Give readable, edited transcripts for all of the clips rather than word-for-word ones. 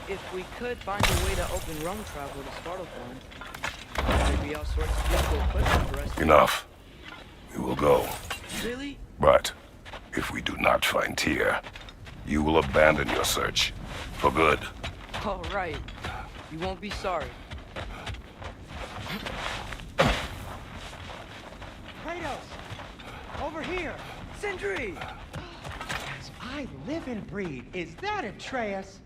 if we could find a way to open realm travel to Svartalfheim, there'd be all sorts of useful equipment for us. Enough. We will go. Really? But if we do not find Tyr, you will abandon your search. For good. All right. You won't be sorry. Kratos! Over here! Sindri! As I live and breathe, is that Atreus?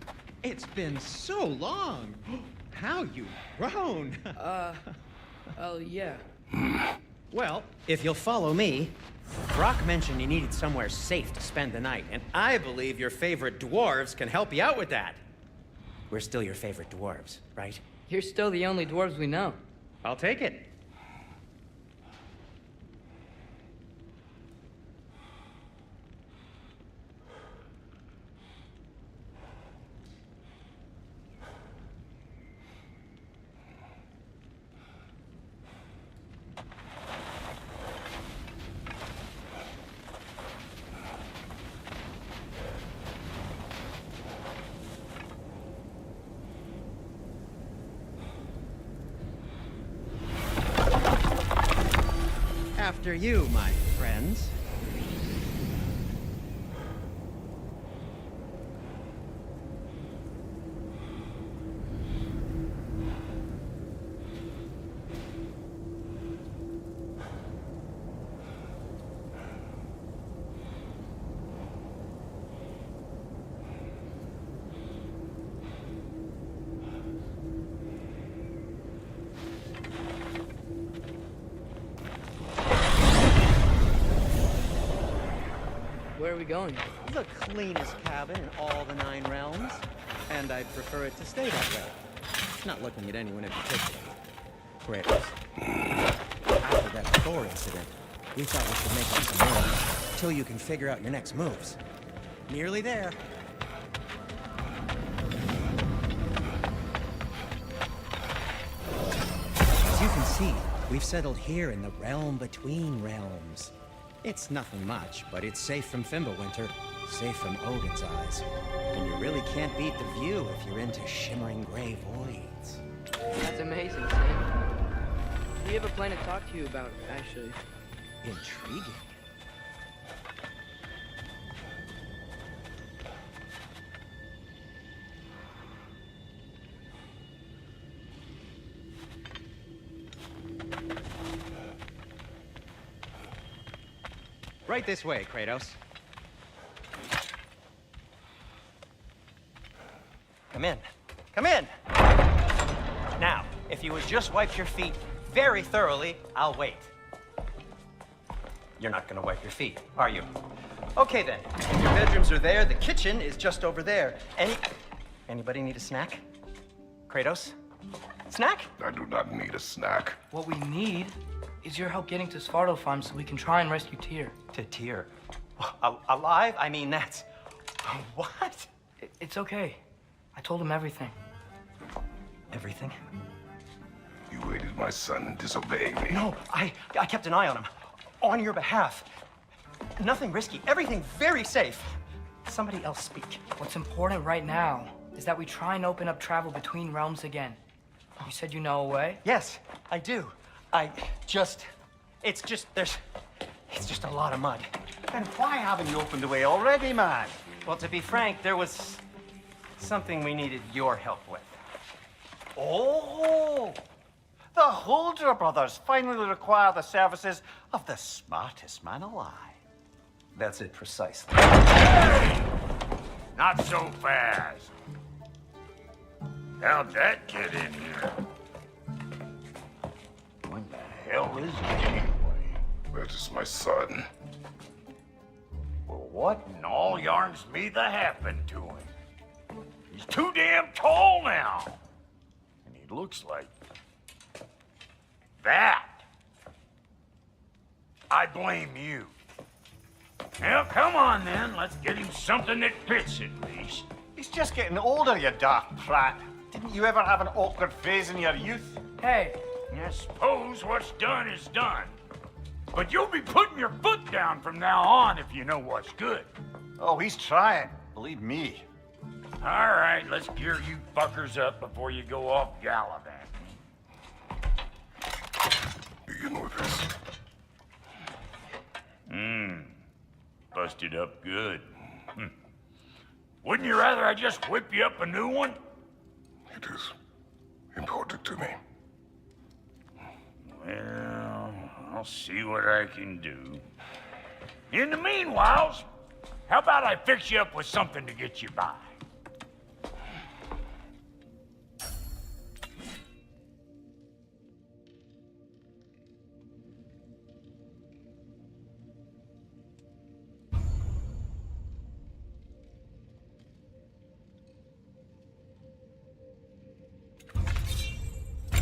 It's been so long. How you've grown. Oh, yeah. Well, if you'll follow me, Brock mentioned you needed somewhere safe to spend the night, and I believe your favorite dwarves can help you out with that. We're still your favorite dwarves, right? You're still the only dwarves we know. I'll take it. After you, my friends. Where are we going? The cleanest cabin in all the 9 realms. And I'd prefer it to stay that way. Not looking at anyone in particular. Kratos. After that Thor incident, we thought we should make you some moves till you can figure out your next moves. Nearly there. As you can see, we've settled here in the realm between realms. It's nothing much, but it's safe from Fimbulwinter, safe from Odin's eyes. And you really can't beat the view if you're into shimmering gray voids. That's amazing, Sam. We have a plan to talk to you about, actually. Intriguing. Right this way, Kratos. Come in. Come in! Now, if you would just wipe your feet very thoroughly, I'll wait. You're not gonna wipe your feet, are you? Okay then. Your bedrooms are there, the kitchen is just over there. Anybody need a snack? Kratos? Snack? I do not need a snack. What we need is your help getting to Svartalfheim so we can try and rescue Tyr. To Tyr? Alive? I mean, that's... What? It's okay. I told him everything. Everything? You aided my son in disobeying me. No, I kept an eye on him. On your behalf. Nothing risky. Everything very safe. Somebody else speak. What's important right now is that we try and open up travel between realms again. You said you know a way? Yes, I do. It's just a lot of mud. And why haven't you opened the way already, man? Well, to be frank, there was something we needed your help with. Oh! The Holder brothers finally require the services of the smartest man alive. That's it precisely. Not so fast. How'd that get in here? What the hell is it anyway? That is my son. Well, what in all yarns me that happened to him? He's too damn tall now. And he looks like that. I blame you. Well, come on then. Let's get him something that fits at least. He's just getting older, you daft prat. Didn't you ever have an awkward phase in your youth? Hey, I suppose what's done is done. But you'll be putting your foot down from now on if you know what's good. Oh, he's trying. Believe me. All right, let's gear you fuckers up before you go off gallivanting. Begin with this. Busted up good. Wouldn't you rather I just whip you up a new one? It is important to me. Well, I'll see what I can do. In the meanwhile, how about I fix you up with something to get you by?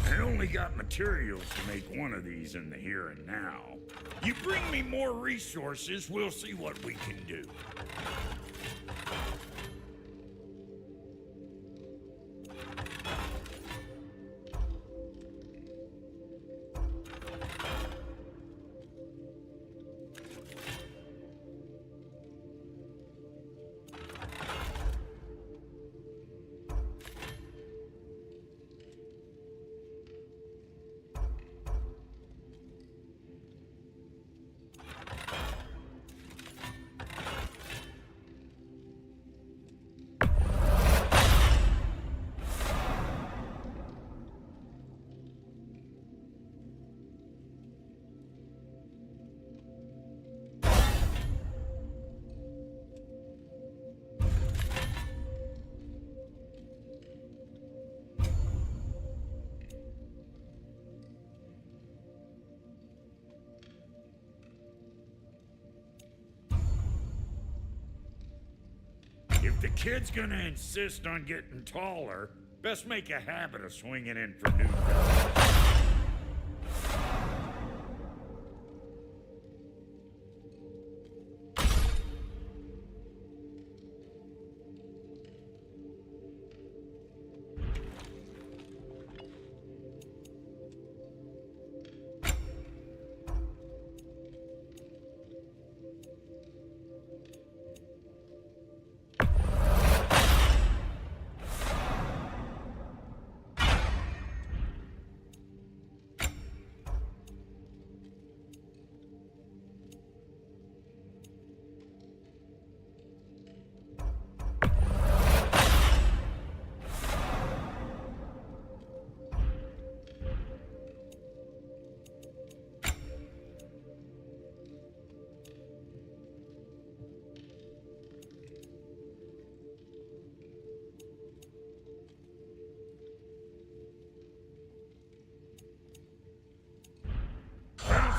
I only got materials to make one of these in the here and now. You bring me more resources, we'll see what we can do. If the kid's gonna insist on getting taller, best make a habit of swinging in for new guys.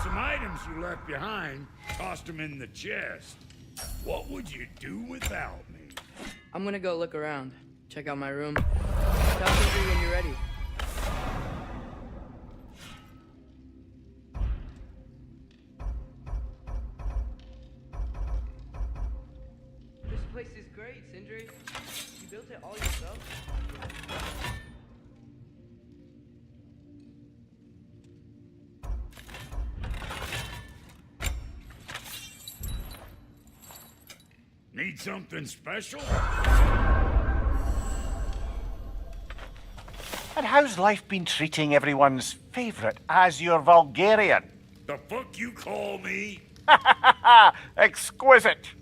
Some items you left behind, tossed them in the chest. What would you do without me? I'm gonna go look around. Check out my room. Tell me when you're ready. This place is great, Sindri. You built it all yourself? Need something special? And how's life been treating everyone's favourite Azure Vulgarian? The fuck you call me? Exquisite!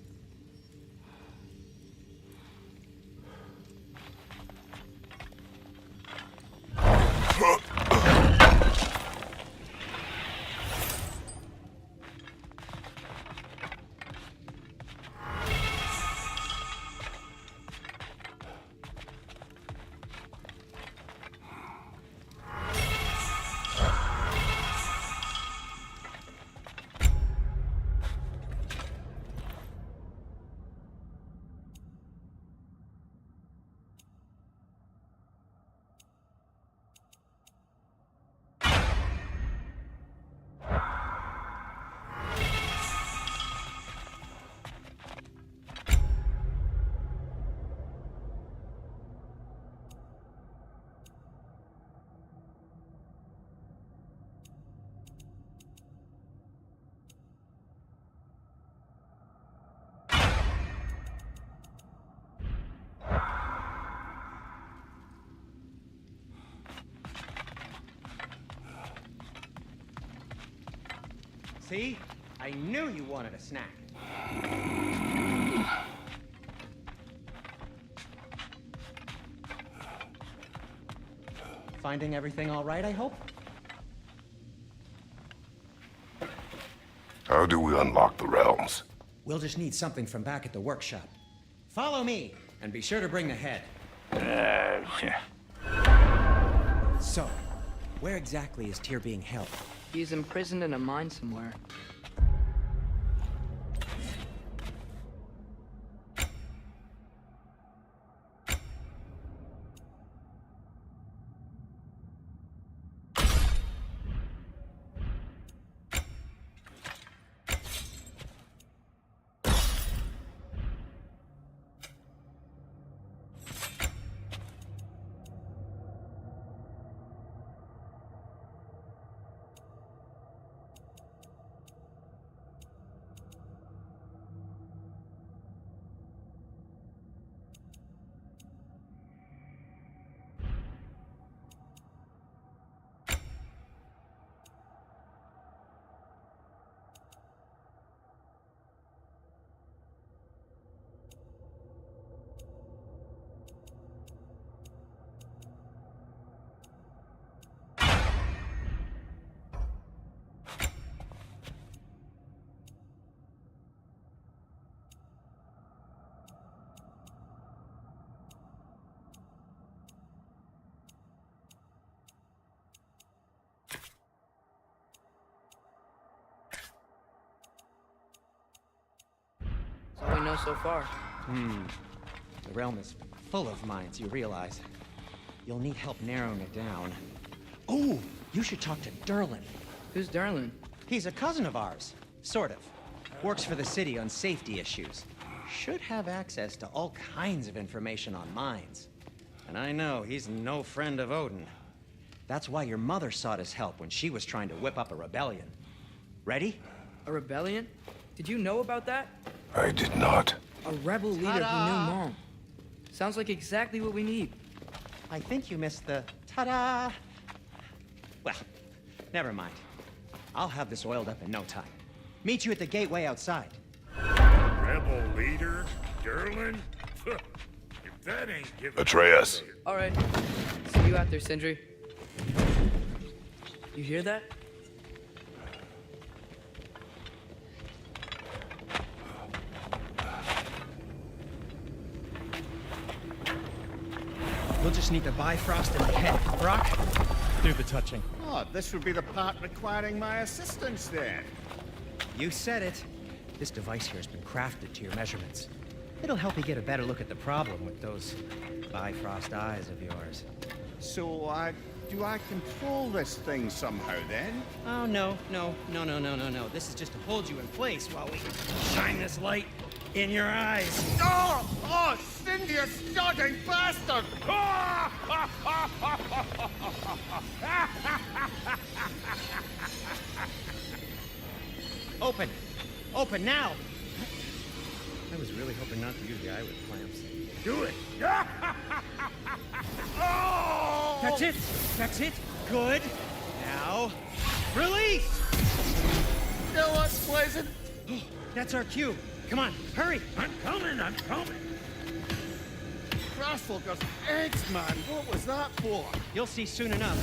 See? I knew you wanted a snack. Finding everything all right, I hope? How do we unlock the realms? We'll just need something from back at the workshop. Follow me, and be sure to bring the head. Yeah. So, where exactly is Tyr being held? He's imprisoned in a mine somewhere. That's all we know so far. The realm is full of mines, you realize. You'll need help narrowing it down. Oh, you should talk to Derlin. Who's Darlin? He's a cousin of ours. Sort of. Works for the city on safety issues. Should have access to all kinds of information on mines. And I know he's no friend of Odin. That's why your mother sought his help when she was trying to whip up a rebellion. Ready? A rebellion? Did you know about that? I did not. A rebel leader who knew Mom. Sounds like exactly what we need. I think you missed the ta-da. Well, never mind. I'll have this oiled up in no time. Meet you at the gateway outside. Rebel leader? Derlin? If that ain't giving... Atreus. All right. See you out there, Sindri. You hear that? We'll just need the Bifrost in the head. Brock, do the touching. Oh, this would be the part requiring my assistance then. You said it. This device here has been crafted to your measurements. It'll help you get a better look at the problem with those Bifrost eyes of yours. So, do I control this thing somehow then? Oh, no. This is just to hold you in place while we shine this light in your eyes. Oh, Cindy, you sodding bastard! Open! Open now! I was really hoping not to use the eye with clamps. Do it! That's it! That's it! Good! Now, release! Still what's pleasant? That's our cue. Come on, hurry! I'm coming! Grassfuckers, eggs, man. What was that for? You'll see soon enough.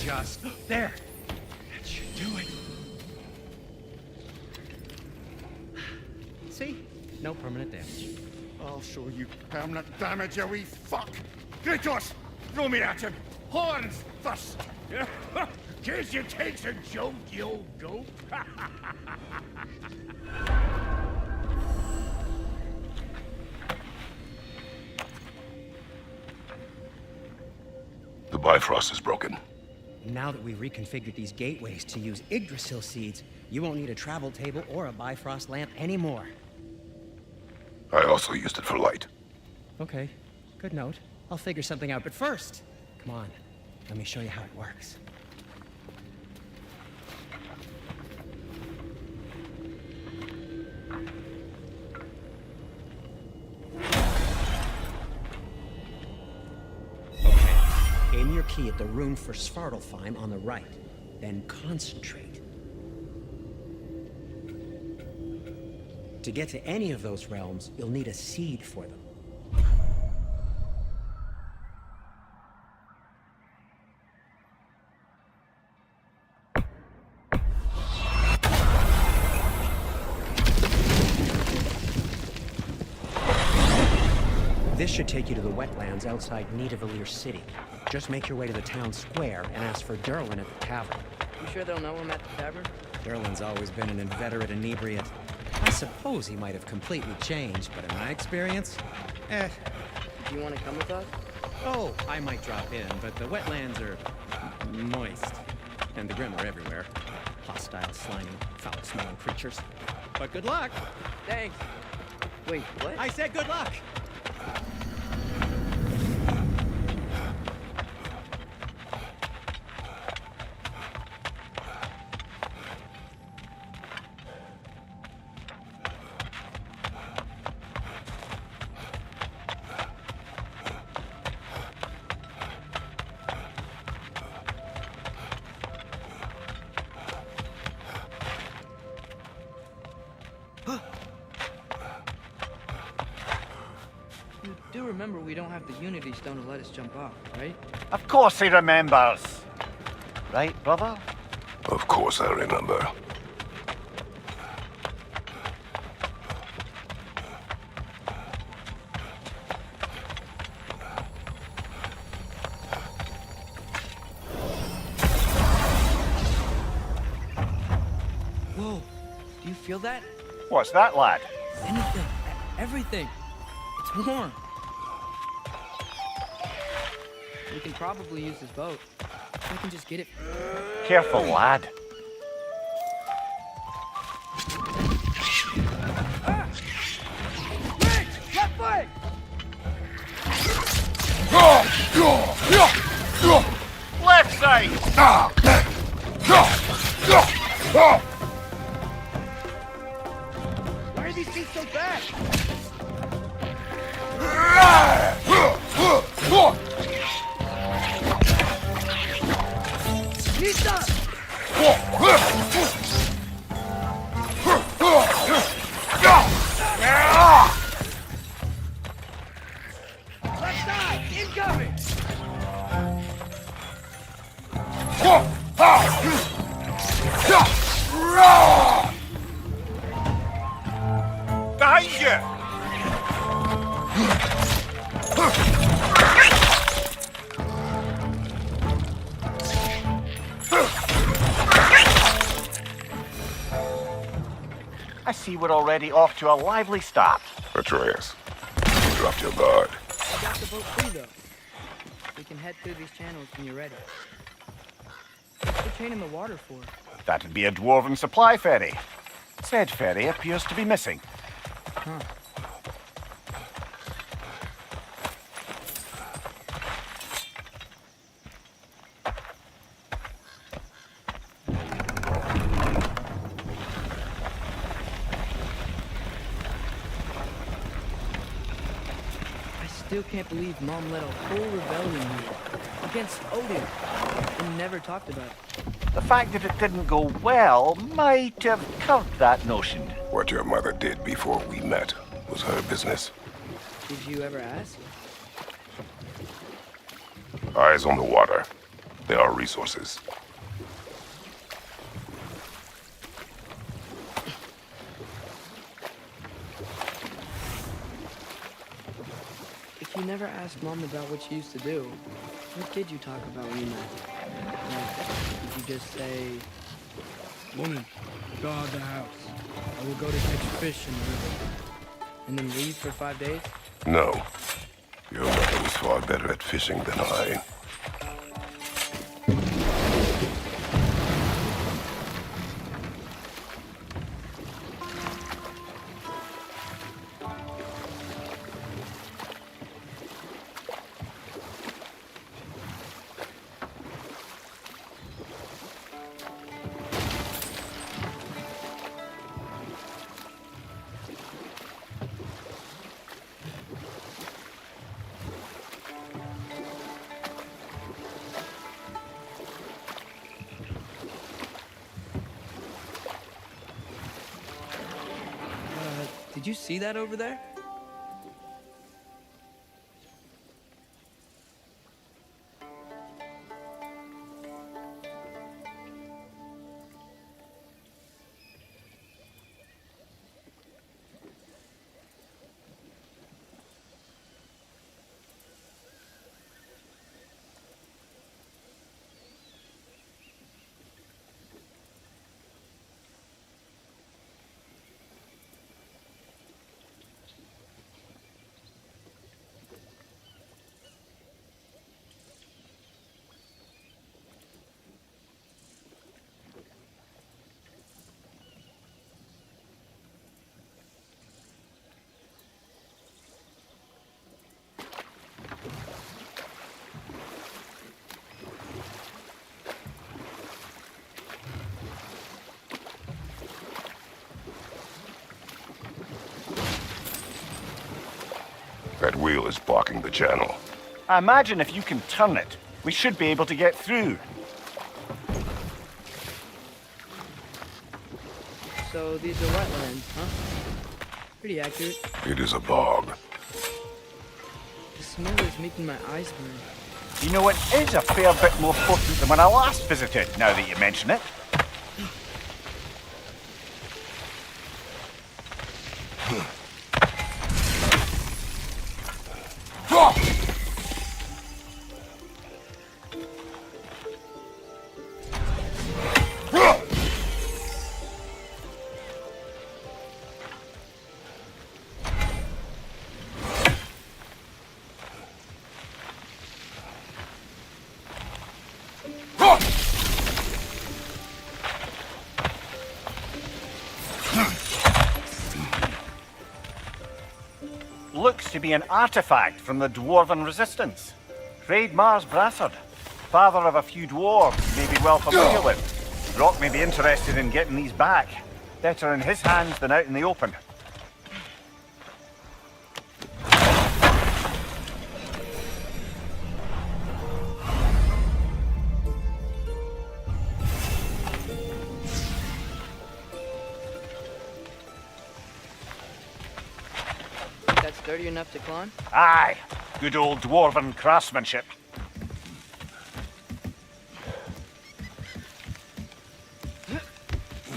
Just there. That should do it. See? No permanent damage. I'll show you permanent damage, you wee fuck. Kratos, throw me at him. Horns first. Guess you takes a joke, you old goat. The Bifrost is broken. Now that we've reconfigured these gateways to use Yggdrasil seeds, you won't need a travel table or a Bifrost lamp anymore. I also used it for light. Okay, good note. I'll figure something out, but first, come on, let me show you how it works. Okay, aim your key at the rune for Svartalfheim on the right, then concentrate. To get to any of those realms, you'll need a seed for them. This should take you to the wetlands outside Nidavellir City. Just make your way to the town square and ask for Derlin at the tavern. You sure they'll know him at the tavern? Derlin's always been an inveterate inebriate. I suppose he might have completely changed, but in my experience, Do you want to come with us? Oh, I might drop in, but the wetlands are moist. And the Grim are everywhere. Hostile, slimy, foul-smelling creatures. But good luck! Thanks. Wait, what? I said good luck! You do remember we don't have the Unity Stone to let us jump off, right? Of course he remembers. Right, brother? Of course I remember. Whoa, do you feel that? What's that, lad? Anything, everything. It's warm. We can probably use this boat. We can just get it. Careful, lad. Left leg! Left side! Why are these feet so bad? Nista! Left side! Incoming! Behind you! I see we're already off to a lively start. Atreus, you dropped your guard. I got the boat free though. We can head through these channels when you're ready. What's the chain in the water for? That'd be a dwarven supply ferry. Said ferry appears to be missing. Huh. I still can't believe Mom led a whole rebellion here against Odin and never talked about it. The fact that it didn't go well might have curbed that notion. What your mother did before we met was her business. Did you ever ask? Eyes on the water. There are resources. If you never asked Mom about what she used to do, what did you talk about when you met? Like, did you just say, "Woman, guard the house. I will go to catch fish in the river," and then leave for 5 days? No. Your mother was far better at fishing than I. Did you see that over there? That wheel is blocking the channel. I imagine if you can turn it, we should be able to get through. So these are wetlands, huh? Pretty accurate. It is a bog. The smell is making my eyes burn. You know, it is a fair bit more potent than when I last visited, now that you mention it. Looks to be an artifact from the Dwarven Resistance. Raid Mars Brassard, father of a few dwarves, may be well familiar with. Rock may be interested in getting these back. Better in his hands than out in the open. That's sturdy enough to climb? Aye, good old Dwarven craftsmanship.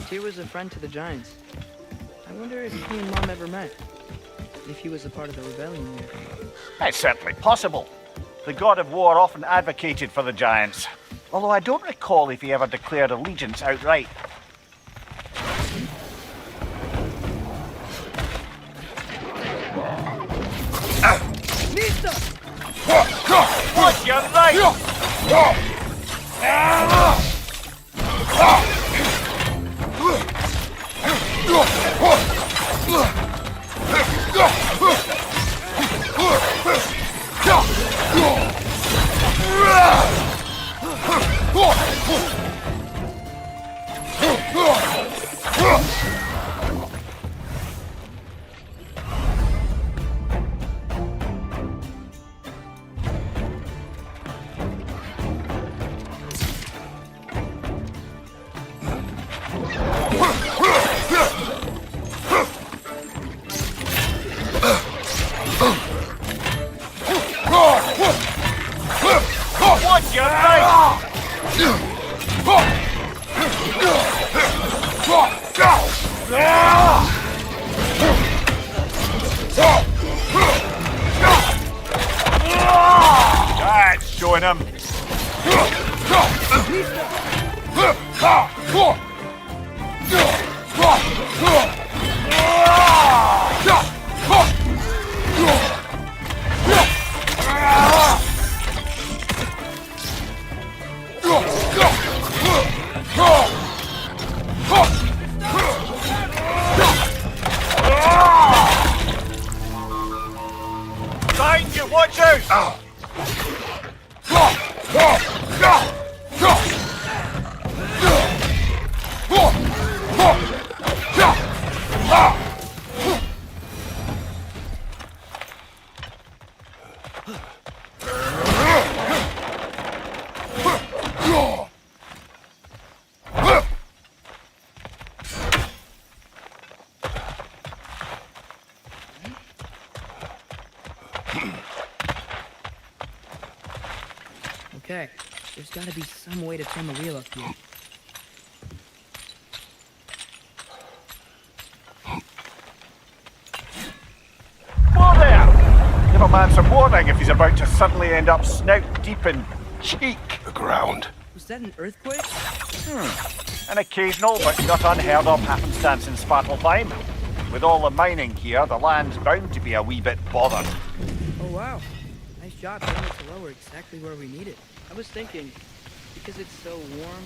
Tyr was a friend to the Giants. I wonder if he and Mom ever met. If he was a part of the rebellion there. It's certainly possible. The god of war often advocated for the Giants. Although I don't recall if he ever declared allegiance outright. What, you're right! What, you're right! That's showing him. Behind you, watch out! There's gotta be some way to turn the wheel up here. Whoa there! Give a man some warning if he's about to suddenly end up snout deep in cheek. The ground. Was that an earthquake? An occasional but not unheard of happenstance in Svartalfheim. With all the mining here, the land's bound to be a wee bit bothered. Oh wow. Nice job getting it to lower exactly where we need it. I was thinking, because it's so warm,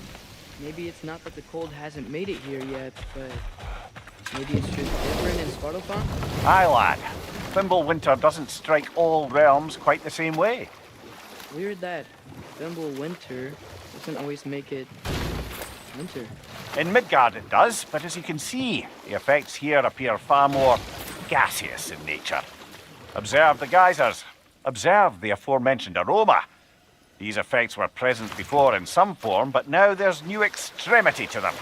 maybe it's not that the cold hasn't made it here yet, but maybe it's just different in Svartalfheim? Aye, lad. Winter doesn't strike all realms quite the same way. Weird that Winter doesn't always make it winter. In Midgard it does, but as you can see, the effects here appear far more gaseous in nature. Observe the geysers. Observe the aforementioned aroma. These effects were present before in some form, but now there's new extremity to them.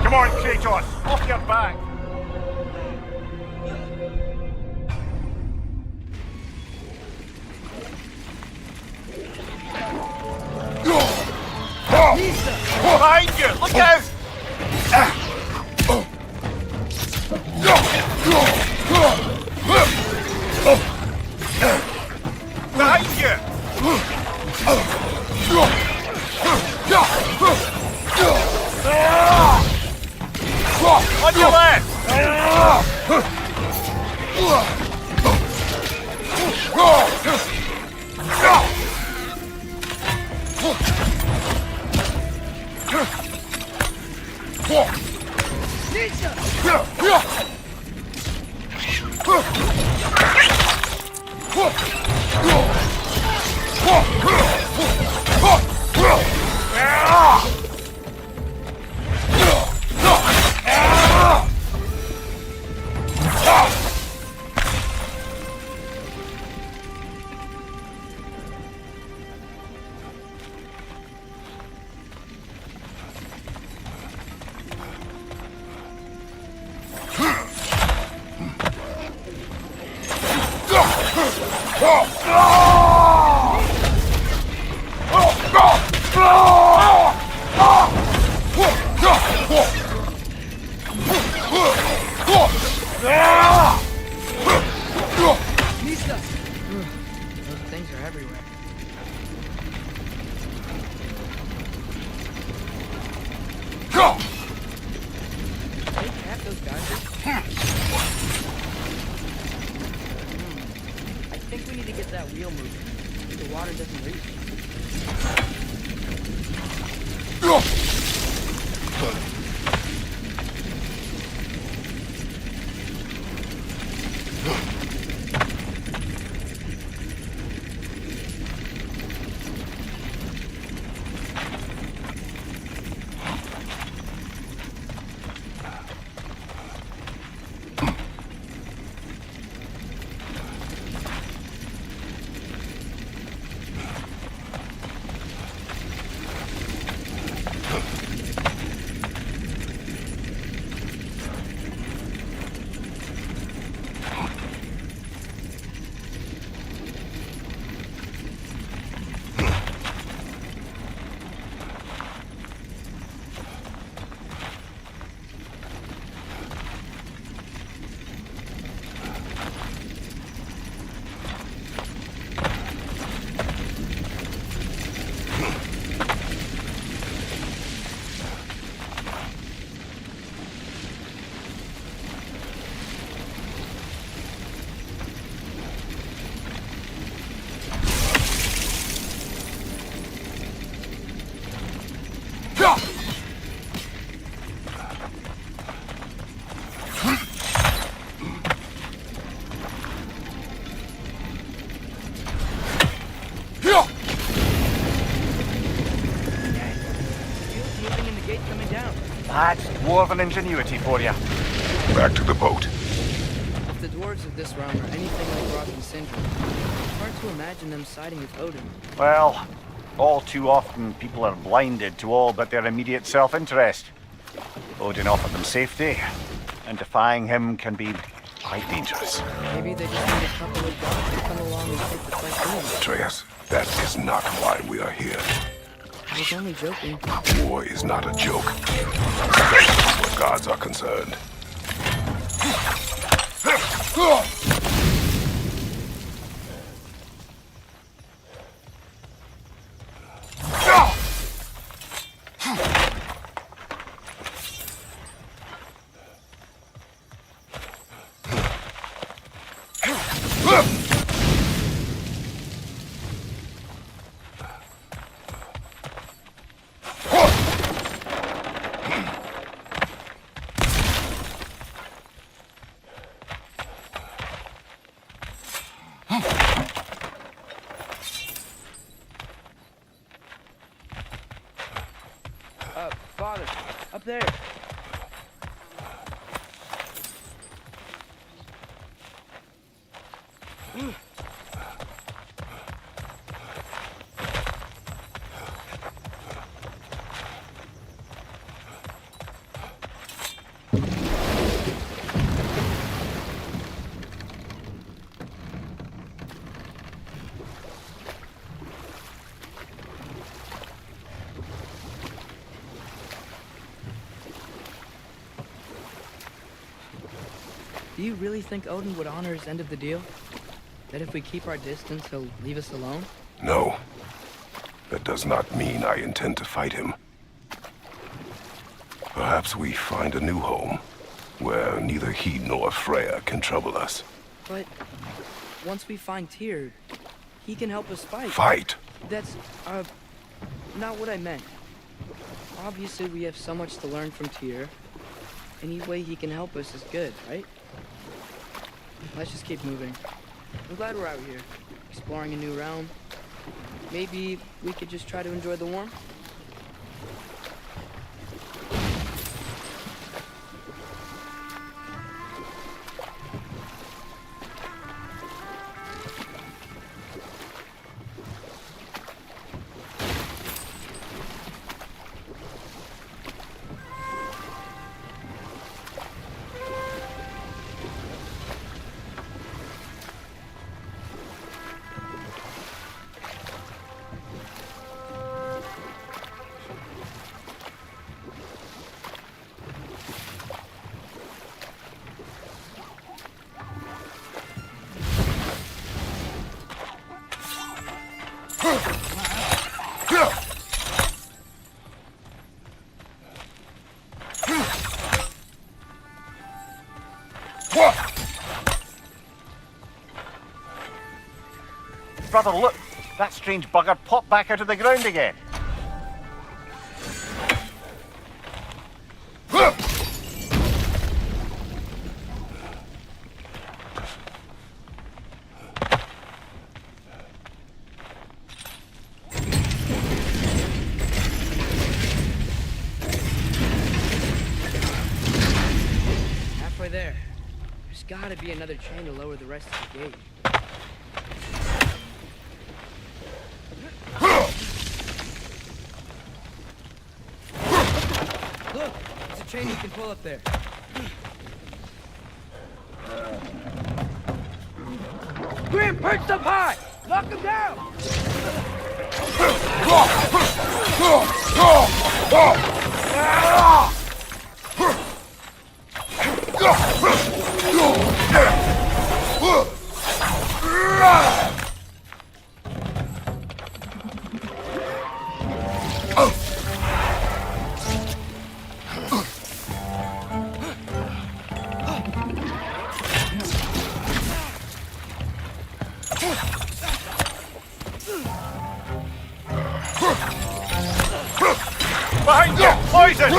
Come on, Kratos, off your back! Behind you! Look out! Behind you! On your left! Those things are everywhere. They have those geysers. I think we need to get that wheel moving. The water doesn't reach. dwarven ingenuity for you. Back to the boat. If the dwarves of this realm are anything like Rock and Sindri, it's hard to imagine them siding with Odin. Well, all too often people are blinded to all but their immediate self-interest. Odin offered them safety, and defying him can be quite dangerous. Maybe they just need a couple of gods to come along and take the fight to them. Atreus, that is not why we are here. I was only joking. War is not a joke. Especially where gods are concerned. Father, up there. Do you really think Odin would honor his end of the deal? That if we keep our distance, he'll leave us alone? No. That does not mean I intend to fight him. Perhaps we find a new home, where neither he nor Freya can trouble us. But once we find Tyr, he can help us fight. Fight? That's, not what I meant. Obviously, we have so much to learn from Tyr. Any way he can help us is good, right? Let's just keep moving. I'm glad we're out here, exploring a new realm. Maybe we could just try to enjoy the warmth? Brother, look! That strange bugger popped back out of the ground again. Halfway there. There's gotta be another chain to lower the rest of the gate. Look! There's a chain you can pull up there. Grim, perched up high! Knock him down! Behind you! Poison!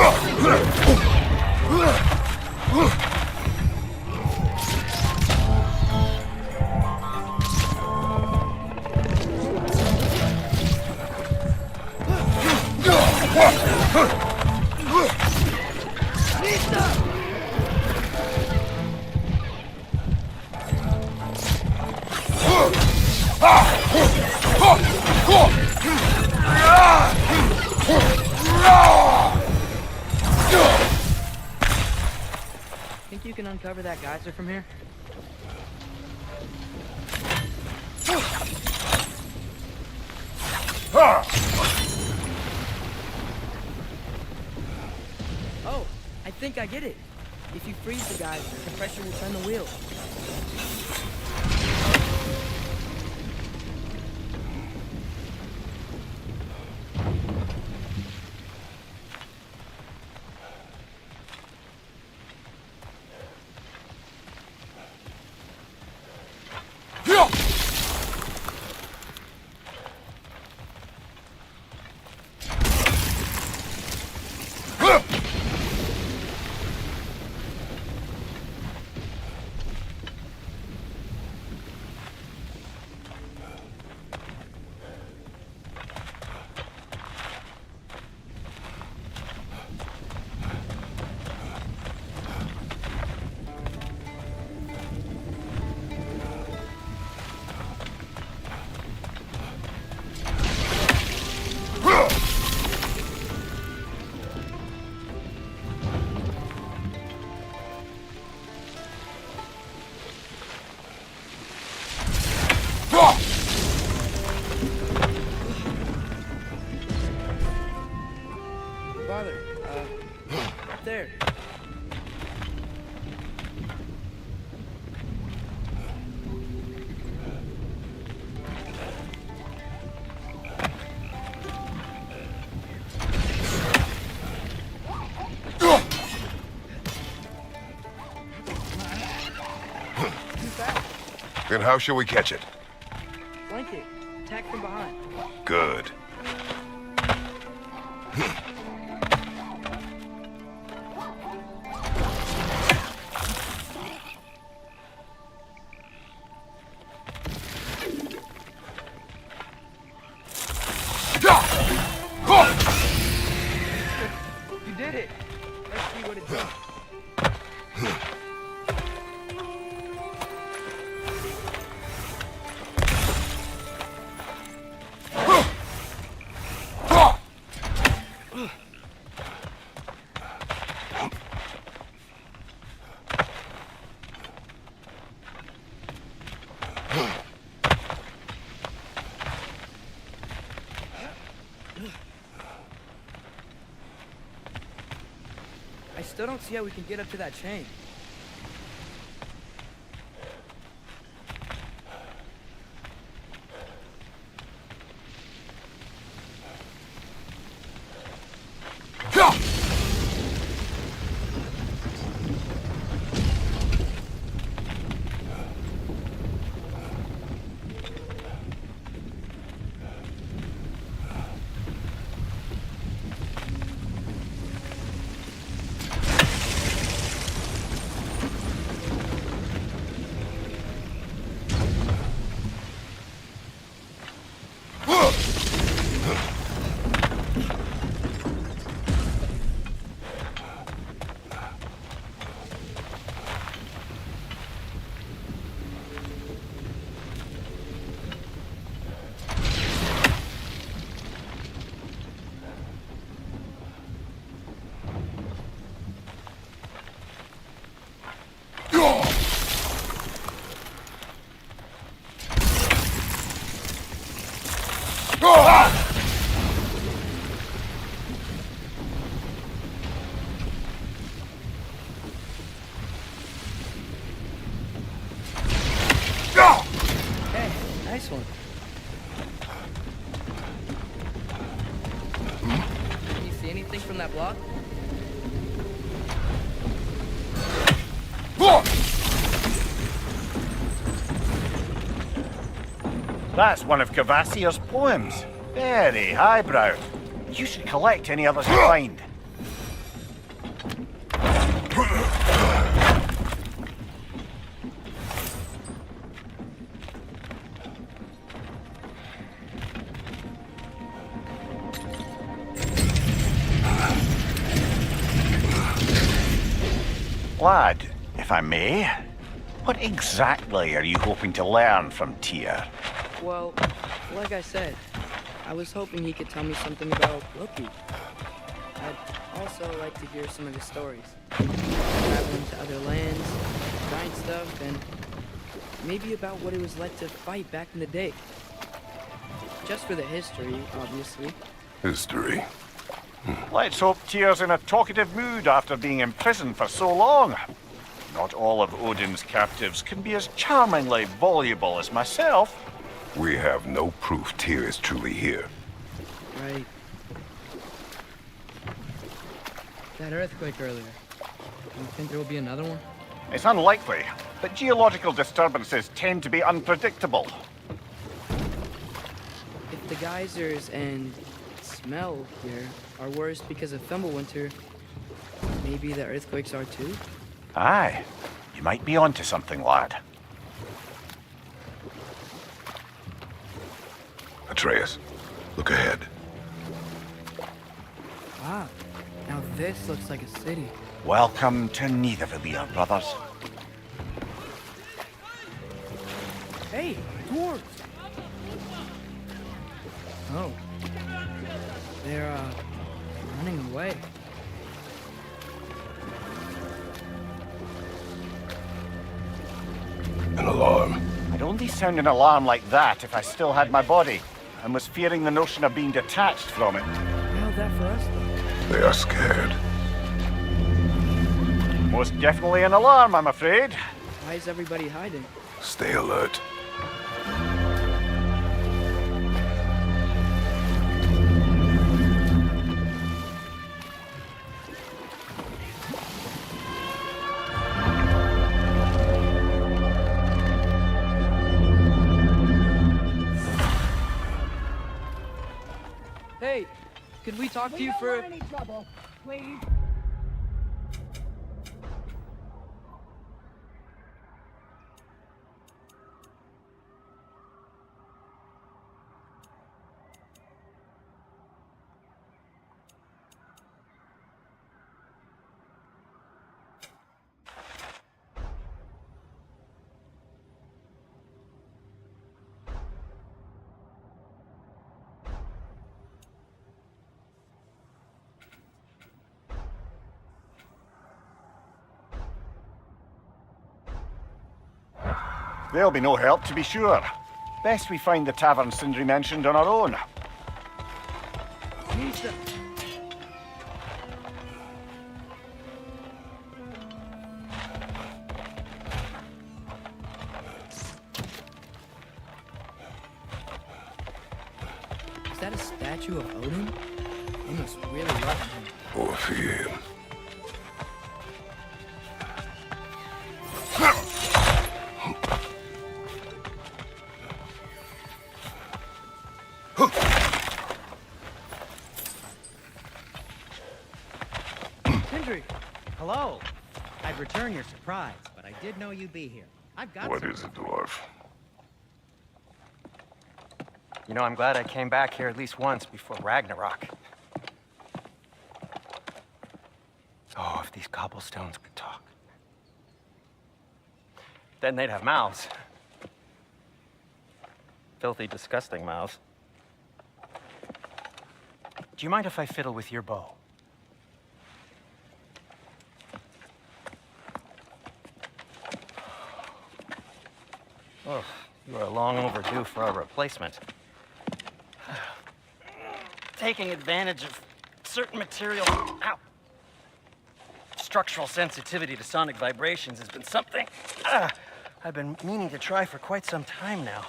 can uncover that geyser from here? Oh, I think I get it. If you freeze the geyser, the pressure will turn the wheel. Father, up there. Then how shall we catch it? Flank it. Attack from behind. Good. You did it. Let's see what it does. I still don't see how we can get up to that chain. Hey, nice one. Can you see anything from that block? That's one of Cavassier's poems. Very highbrow. You should collect any others you find. Lad, if I may, what exactly are you hoping to learn from Tyr? Well, like I said, I was hoping he could tell me something about Loki. I'd also like to hear some of his stories. Traveling to other lands, giant stuff, and maybe about what it was like to fight back in the day. Just for the history, obviously. History. Let's hope Tyr's in a talkative mood after being imprisoned for so long. Not all of Odin's captives can be as charmingly voluble as myself. We have no proof Tyr is truly here. Right. That earthquake earlier. Do you think there will be another one? It's unlikely, but geological disturbances tend to be unpredictable. If the geysers and smell here are worse because of Fimbulwinter, maybe the earthquakes are too? Aye, you might be onto something, lad. Atreus, look ahead. Wow. Now this looks like a city. Welcome to Nidavellir, brothers. Hey, dwarves! Oh. They're, running away. An alarm. I'd only sound an alarm like that if I still had my body, and was fearing the notion of being detached from it. How'd that for us, though? They are scared. Most definitely an alarm, I'm afraid. Why is everybody hiding? Stay alert. Hey, could we talk to you for... any trouble, please. They'll be no help, to be sure. Best we find the tavern Sindri mentioned on our own. Nisa. Is that a statue of Odin? They must really love him. Or fear him. Sindri! Hello. I'd return your surprise, but I did know you'd be here. I've got What some- is a dwarf? You know, I'm glad I came back here at least once before Ragnarok. Oh, if these cobblestones could talk. Then they'd have mouths. Filthy, disgusting mouths. Do you mind if I fiddle with your bow? Oh, you are long overdue for a replacement. Taking advantage of certain material. Ow! Structural sensitivity to sonic vibrations has been something I've been meaning to try for quite some time now.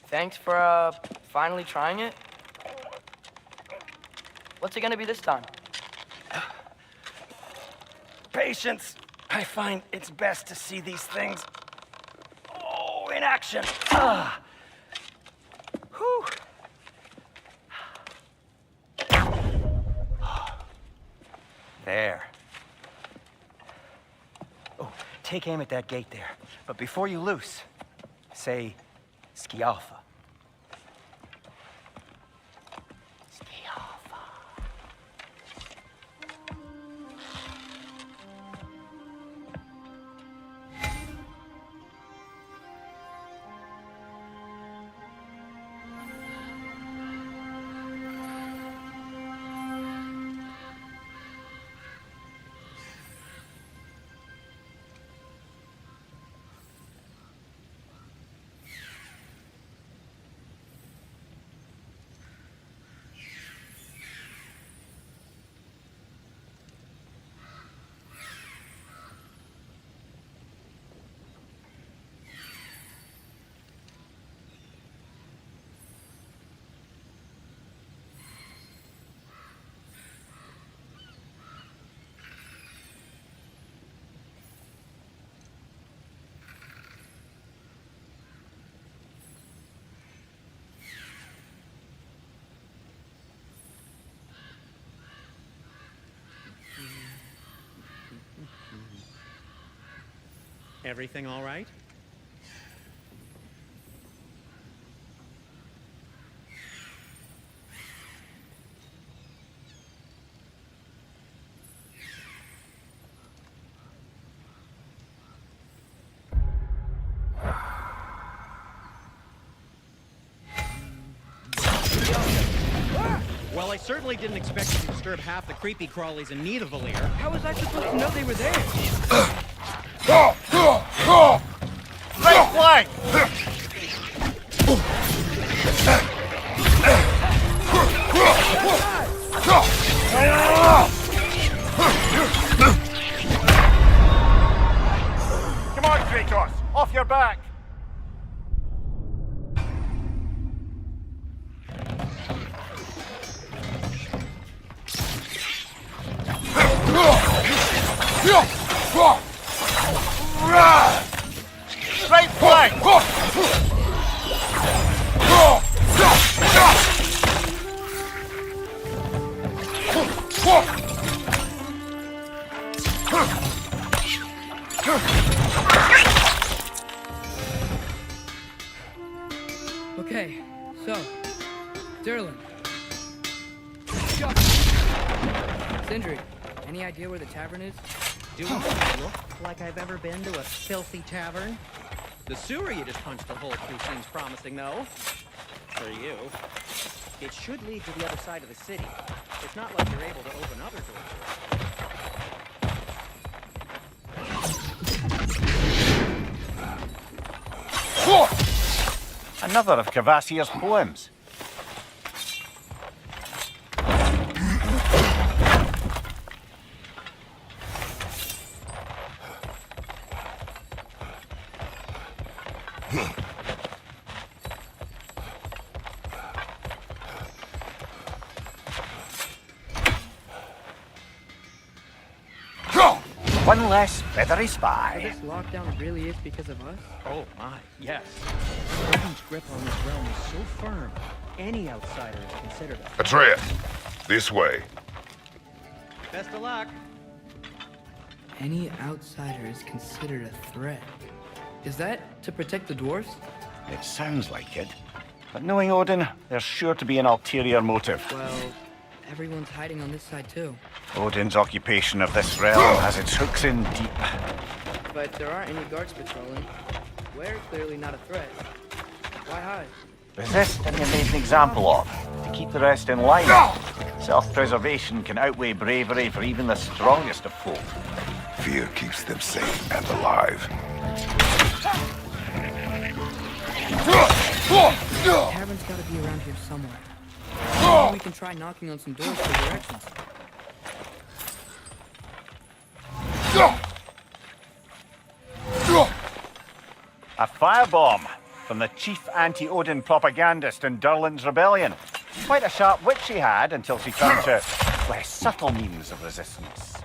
Thanks for, finally trying it. What's it gonna be this time? Patience. I find it's best to see these things, in action. Whew. There. Oh, take aim at that gate there. But before you loose, say, Skialfa. Skialfa. Everything all right? Well, I certainly didn't expect you to disturb half the creepy crawlies in Nidavellir. How was I supposed to know they were there? Right flank! Come on, Kratos! Off your back! Right flank! Okay, so, Derlin. Sindri, any idea where the tavern is? Do I look like I've ever been to a filthy tavern? The sewer you just punched a hole through seems promising, though. For you. It should lead to the other side of the city. It's not like you're able to open other doors. Another of Kvasir's poems. One less feathery So spy. this lockdown really is because of us? Oh my, yes. Odin's grip on this realm is so firm, any outsider is considered a... Atreus, this way. Best of luck. Any outsider is considered a threat. Is that to protect the dwarves? It sounds like it. But knowing Odin, there's sure to be an ulterior motive. Well, everyone's hiding on this side too. Odin's occupation of this realm has its hooks in deep. But there aren't any guards patrolling. We're clearly not a threat. Why hide? Resist and you're made an example of, to keep the rest in line. Self-preservation can outweigh bravery for even the strongest of folk. Fear keeps them safe and alive. The tavern's gotta be around here somewhere. Maybe we can try knocking on some doors for directions. A firebomb from the chief anti-Odin propagandist in Durlin's rebellion. Quite a sharp wit she had until she turned to less subtle means of resistance.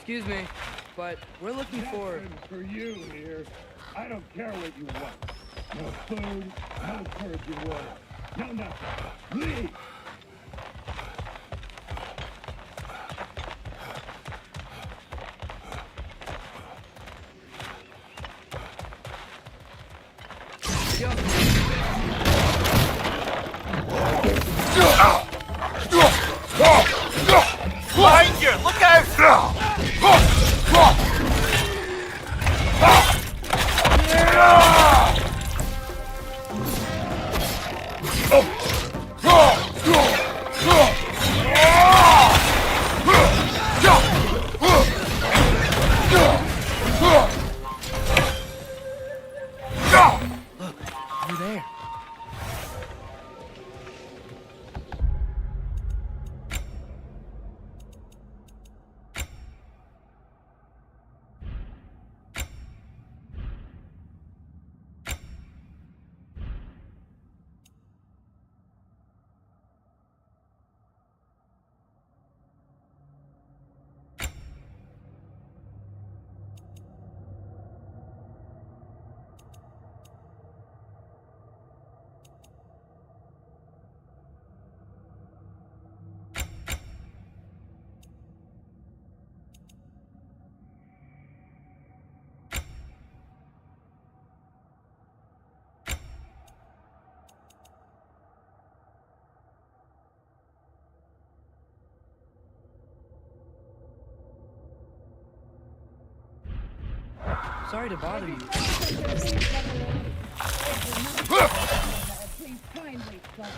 Excuse me, but we're looking for... For you here. I don't care what you want. No food, no virgin water, no nothing. Leave! Behind you! Look out! Over there. Sorry to bother you. Please try and wait, brother.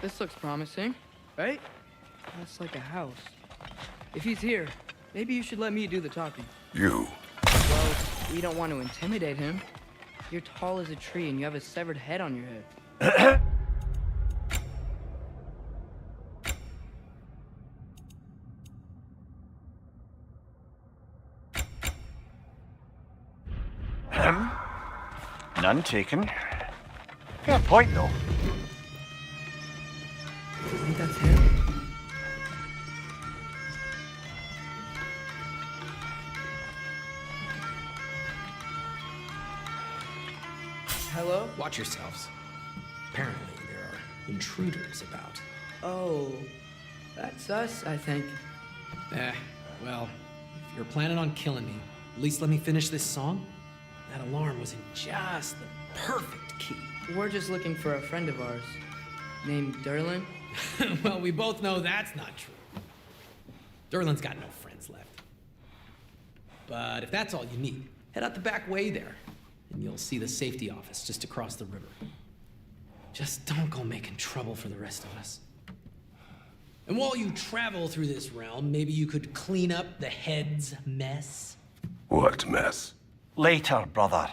This looks promising, right? That's like a house. If he's here, maybe you should let me do the talking. You. Well, we don't want to intimidate him. You're tall as a tree and you have a severed head on your head. None taken. Fair point, though. I think that's him. Hello? Watch yourselves. Apparently, there are intruders about. Oh, that's us, I think. Well, if you're planning on killing me, at least let me finish this song. That alarm was in just the perfect key. We're just looking for a friend of ours named Derlin. Well, we both know that's not true. Derlin's got no friends left. But if that's all you need, head out the back way there, and you'll see the safety office just across the river. Just don't go making trouble for the rest of us. And while you travel through this realm, maybe you could clean up the head's mess? What mess? Later, brother.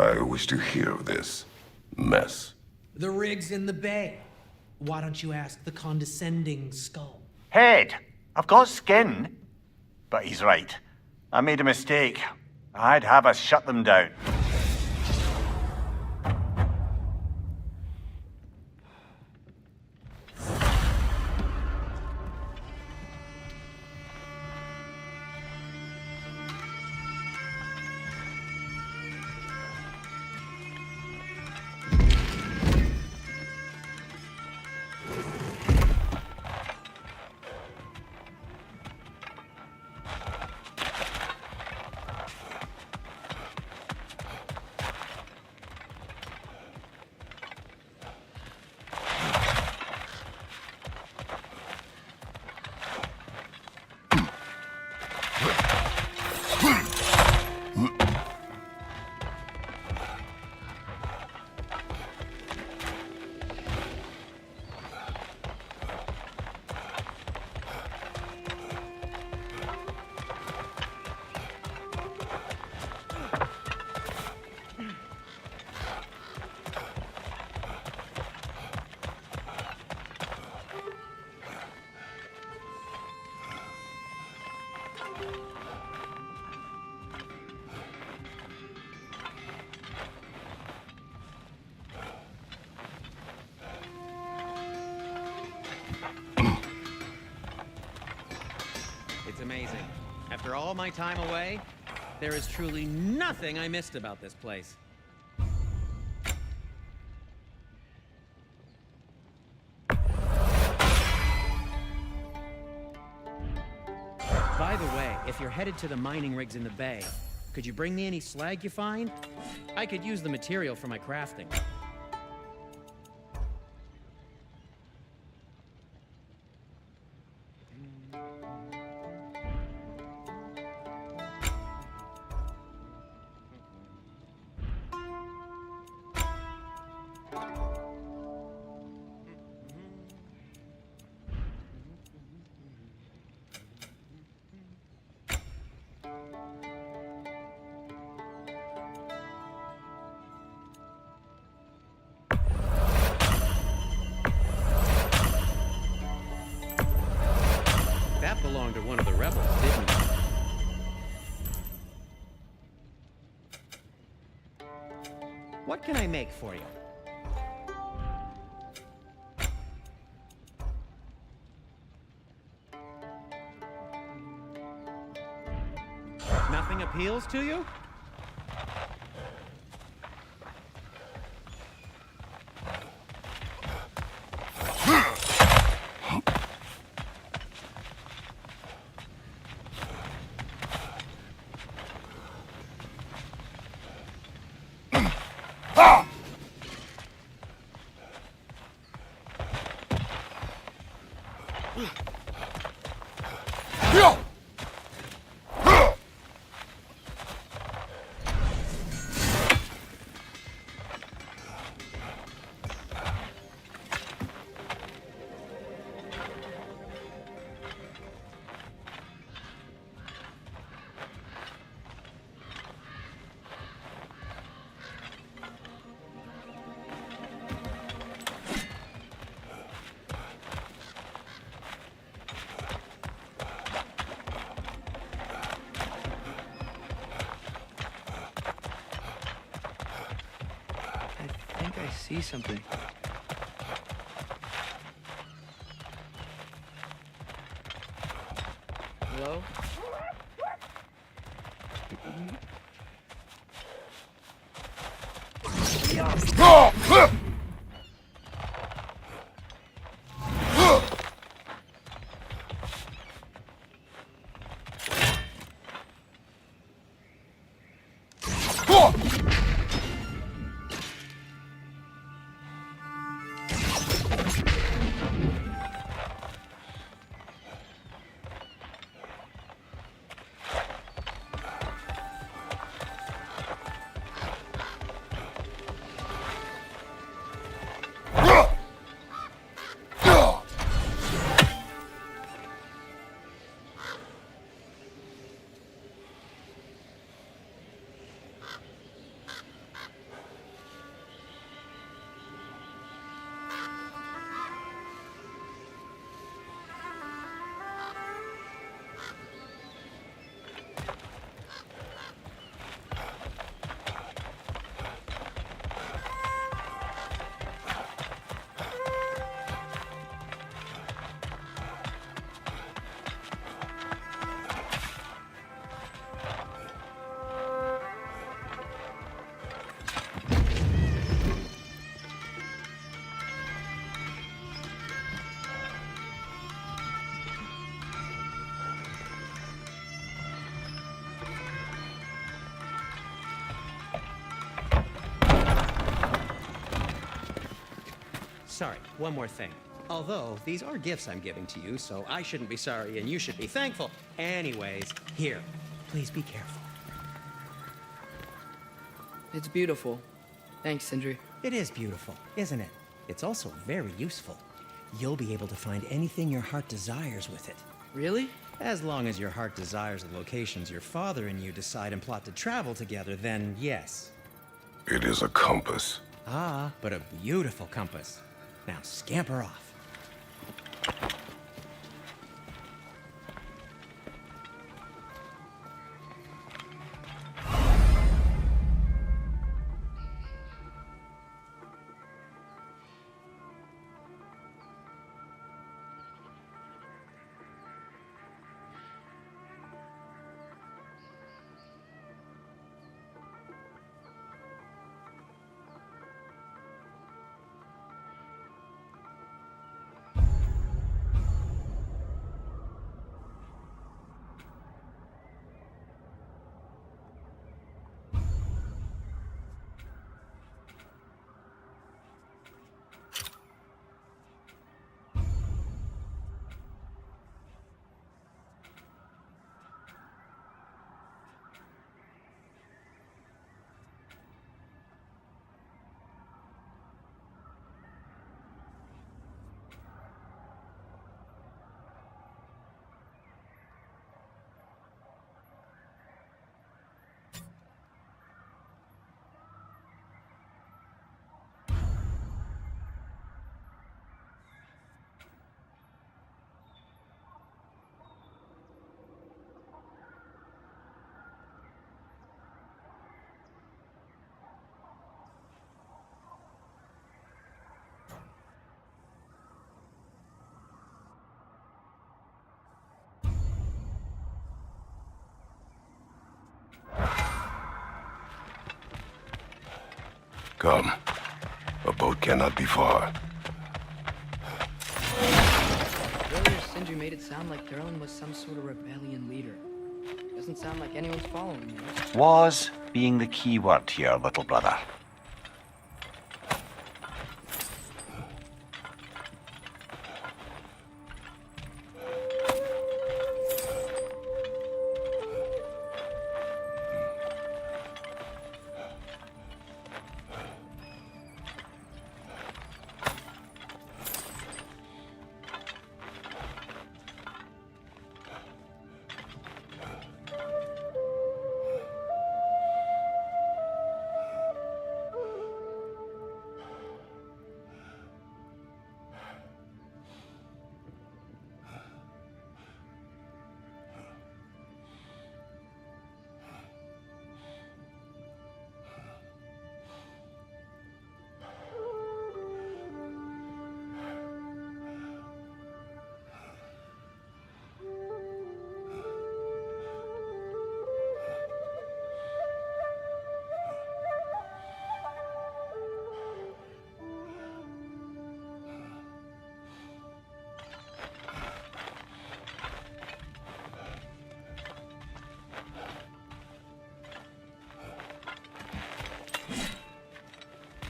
I wish to hear of this mess. The rig's in the bay. Why don't you ask the condescending skull? Head, I've got skin. But he's right. I made a mistake. I'd have us shut them down. It's amazing. After all my time away, there is truly nothing I missed about this place. By the way, if you're headed to the mining rigs in the bay, could you bring me any slag you find? I could use the material for my crafting. That belonged to one of the rebels, didn't it? What can I make for you? Nothing appeals to you? I see something. Hello? sorry, one more thing. Although, these are gifts I'm giving to you, so I shouldn't be sorry and you should be thankful. Anyways, here, please be careful. It's beautiful. Thanks, Sindri. It is beautiful, isn't it? It's also very useful. You'll be able to find anything your heart desires with it. Really? As long as your heart desires the locations your father and you decide and plot to travel together, then yes. It is a compass. Ah, but a beautiful compass. Now scamper off. Come. A boat cannot be far. Earlier, Sindri made it sound like Durlin was some sort of rebellion leader. Doesn't sound like anyone's following him. Was being the key word here, little brother.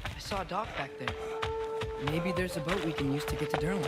I saw a dock back there. Maybe there's a boat we can use to get to Durlin's.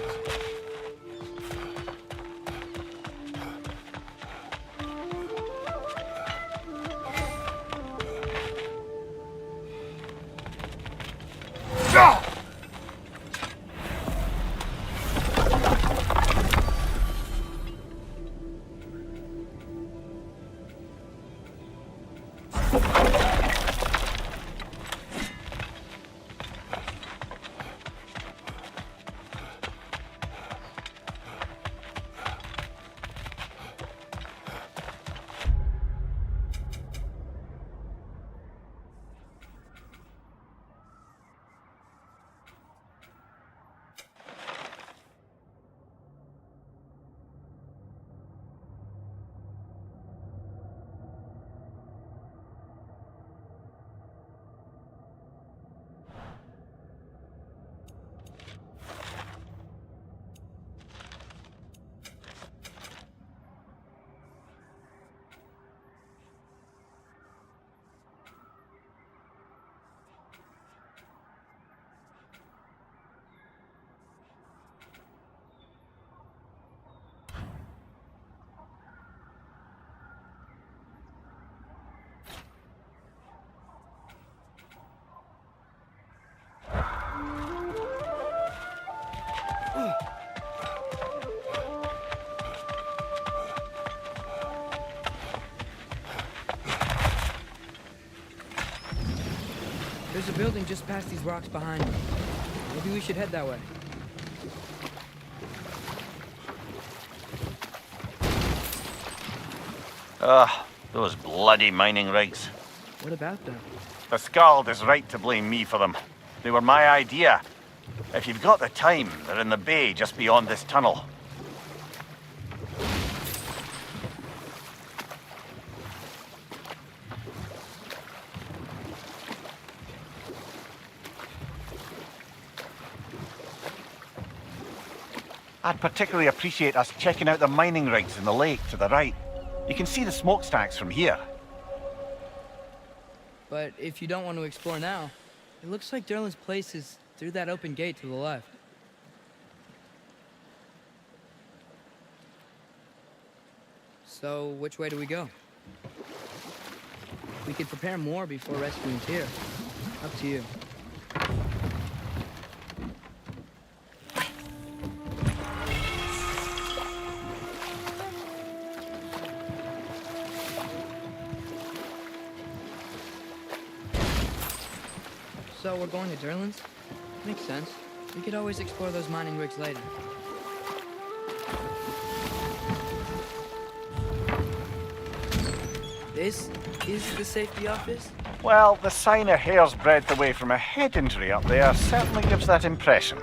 building just past these rocks behind me. Maybe we should head that way. Those bloody mining rigs. What about them? The Skald is right to blame me for them. They were my idea. If you've got the time, they're in the bay just beyond this tunnel. I'd particularly appreciate us checking out the mining rigs in the lake to the right. You can see the smokestacks from here. But if you don't want to explore now, it looks like Derlin's place is through that open gate to the left. So, which way do we go? We could prepare more before rescuing Tyr. Up to you. So we're going to Derlin's? Makes sense. We could always explore those mining rigs later. This is the safety office? Well, the sign a hair's breadth away from a head injury up there certainly gives that impression.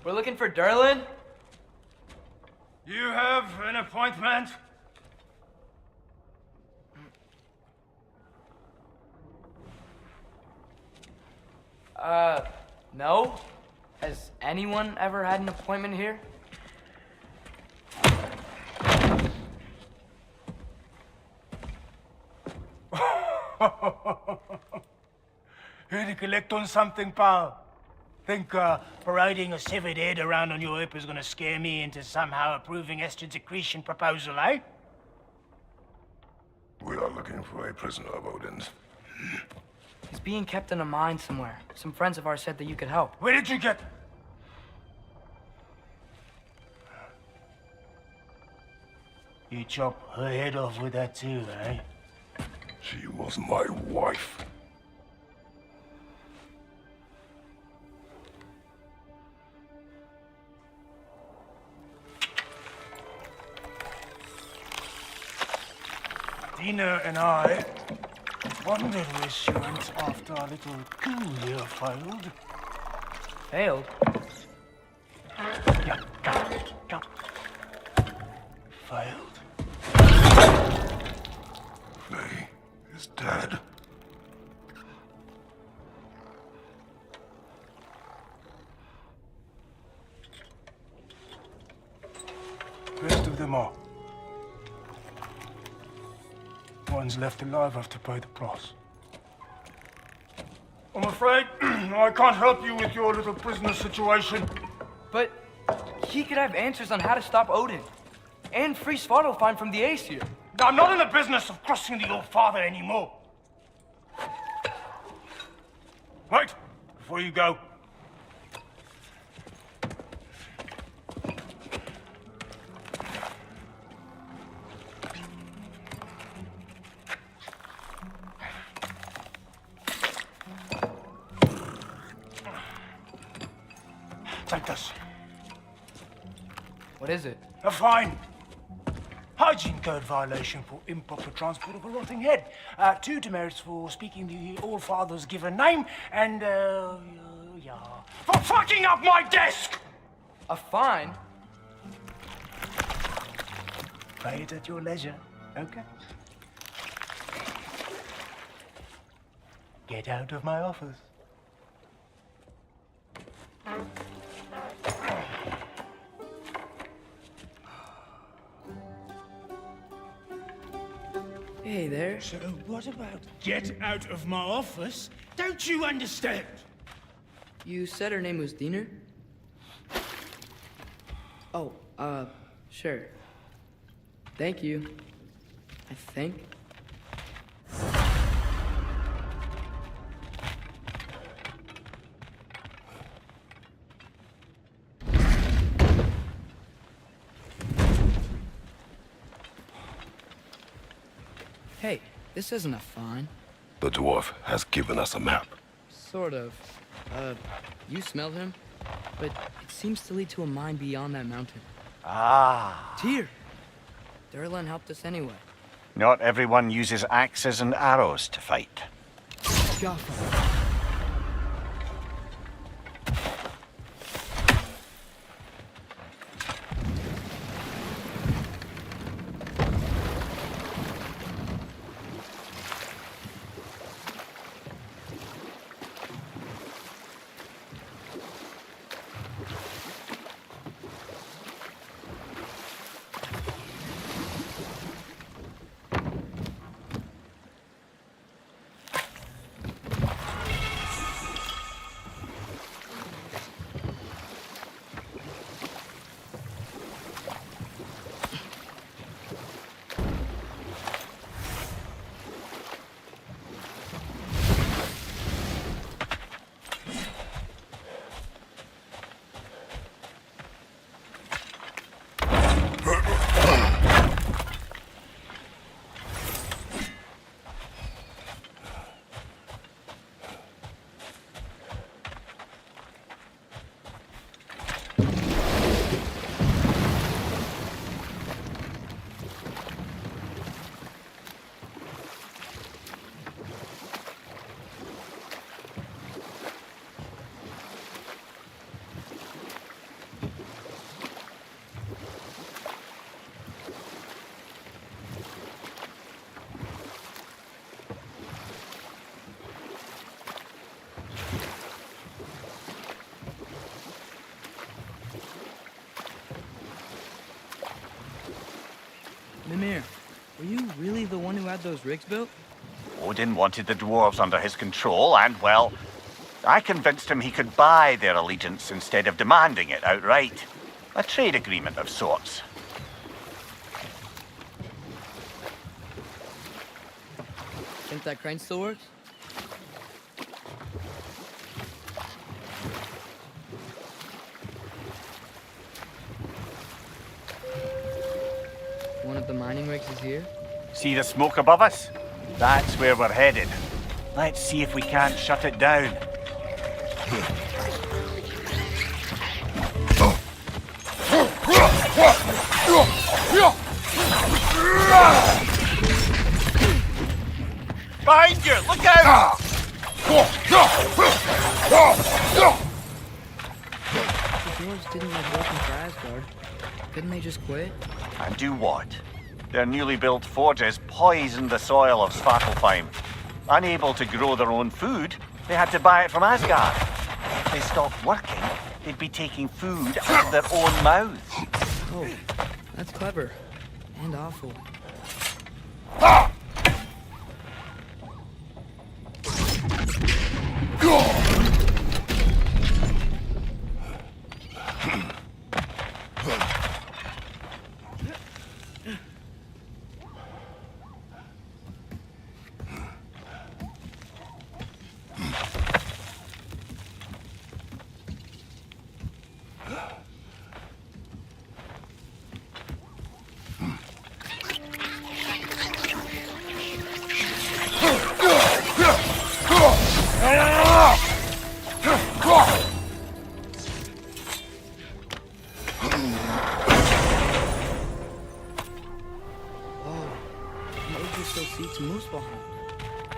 We're looking for Derlin? You have an appointment? No? Has anyone ever had an appointment here? Here to collect on something, pal? Think parading a severed head around on your hip is gonna scare me into somehow approving estrogen secretion proposal, eh? We are looking for a prisoner of Odin's. He's being kept in a mine somewhere. Some friends of ours said that you could help. Where did you get... You chop her head off with that too, eh? She was my wife. Dina and I wondered where she went after our little coup here failed. Failed? Yeah, come. Failed. Faye is dead. Rest of them are. One's left alive have to pay the price. I'm afraid I can't help you with your little prisoner situation. But he could have answers on how to stop Odin. And free Svartalfheim from the Aesir. I'm not in the business of crossing the old father anymore. Right, before you go. Take this. What is it? A fine. Hygiene code violation for improper transport of a rotting head. 2 demerits for speaking the All-Father's given name, and, yeah. For fucking up my desk! A fine? Pay it at your leisure, okay? Get out of my office. Hey there. So what about get out of my office? Don't you understand? You said her name was Diener? Oh, sure. Thank you. I think. Hey, this isn't a fine. The dwarf has given us a map. Sort of. You smelled him? But it seems to lead to a mine beyond that mountain. Ah. Tyr! Durlan helped us anyway. Not everyone uses axes and arrows to fight. Jaffa. Mimir, were you really the one who had those rigs built? Odin wanted the dwarves under his control, and, well, I convinced him he could buy their allegiance instead of demanding it outright. A trade agreement of sorts. Think that crane still works? One of the mining rigs is here? See the smoke above us? That's where we're headed. Let's see if we can't shut it down. Behind you! Look out! The dwarves didn't like working for Asgard. Couldn't they just quit? And do what? Their newly built forges poisoned the soil of Svartalfheim. Unable to grow their own food, they had to buy it from Asgard. If they stopped working, they'd be taking food out of their own mouths. Oh, that's clever. And awful.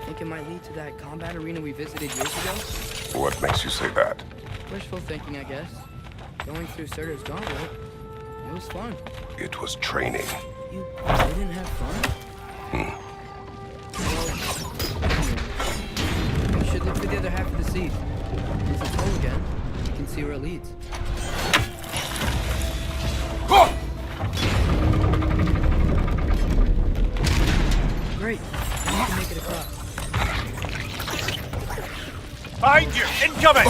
Think it might lead to that combat arena we visited years ago? What makes you say that? Wishful thinking, I guess. Going through Surtur's gauntlet. It was fun. It was training. You didn't have fun? Well, you should look for the other half of the seed. Once it's full again, you can see where it leads. Great. You can make it across. Behind you! Incoming!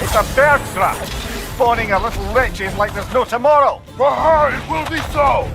It's a bird trap, spawning a little wretches like there's no tomorrow. For her, it will be so!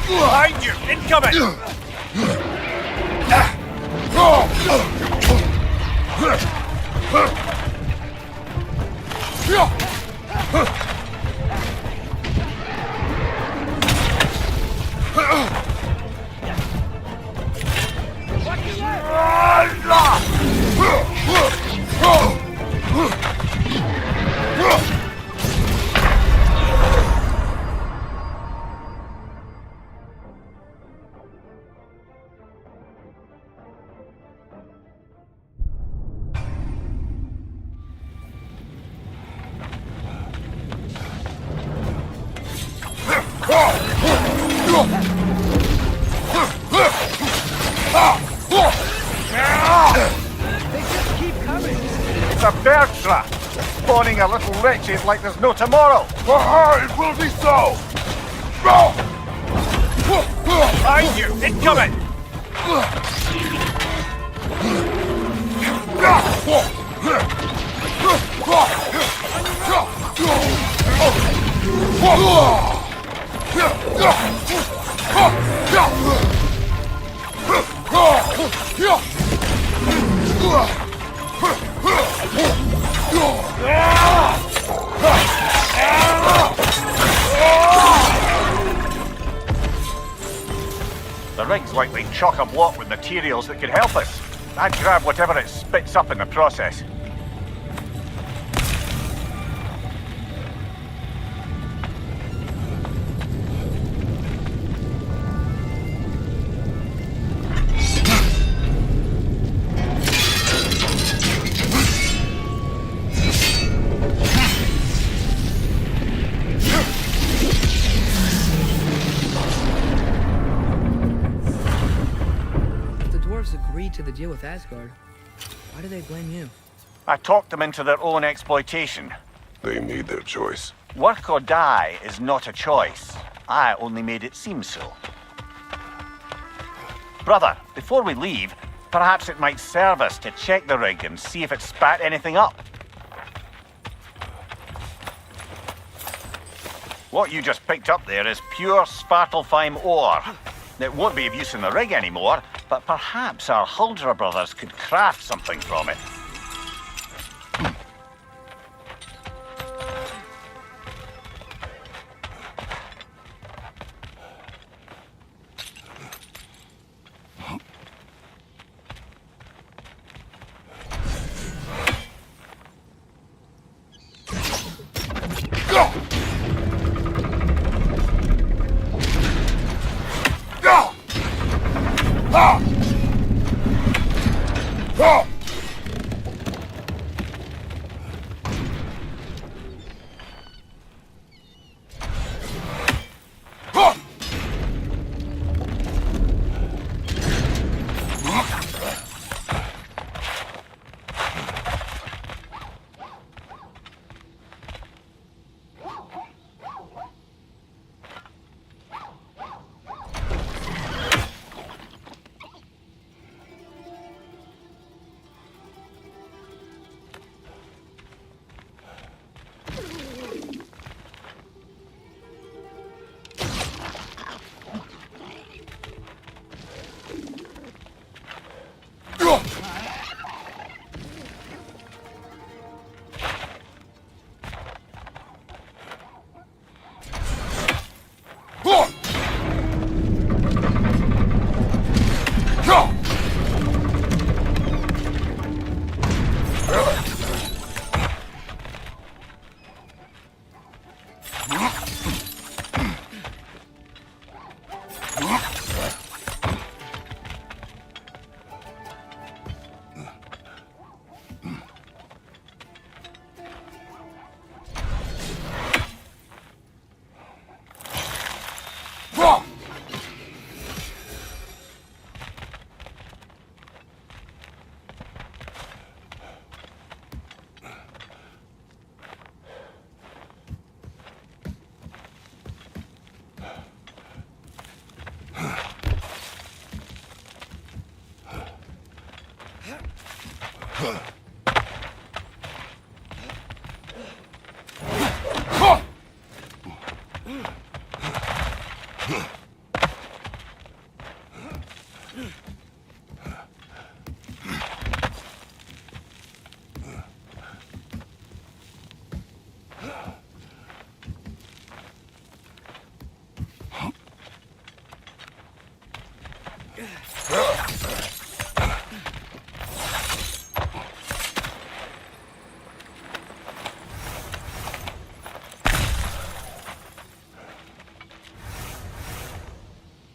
Behind you! Incoming! It's a bird trap, spawning a little wretches like there's no tomorrow. For her, it will be so! Behind you! Incoming! The rig's likely chock-a-block with materials that could help us. I'd grab whatever it spits up in the process. Agreed to the deal with Asgard. Why do they blame you? I talked them into their own exploitation. They made their choice. Work or die is not a choice. I only made it seem so. Brother, before we leave, perhaps it might serve us to check the rig and see if it spat anything up. What you just picked up there is pure Svartalfheim ore. It won't be of use in the rig anymore, but perhaps our Huldra brothers could craft something from it.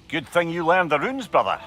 Good thing you learned the runes, brother.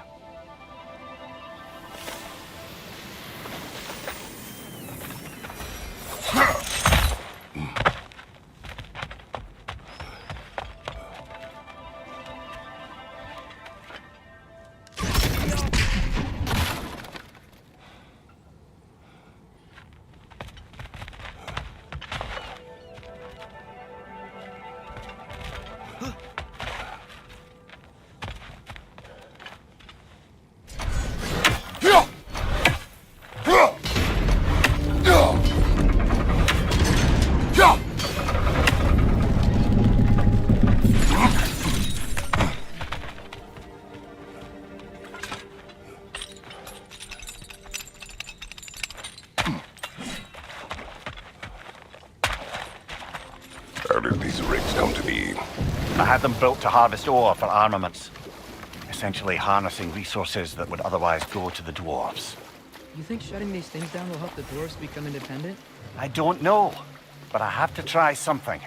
How did these rigs come to be? I had them built to harvest ore for armaments. Essentially harnessing resources that would otherwise go to the dwarves. You think shutting these things down will help the dwarves become independent? I don't know, but I have to try something.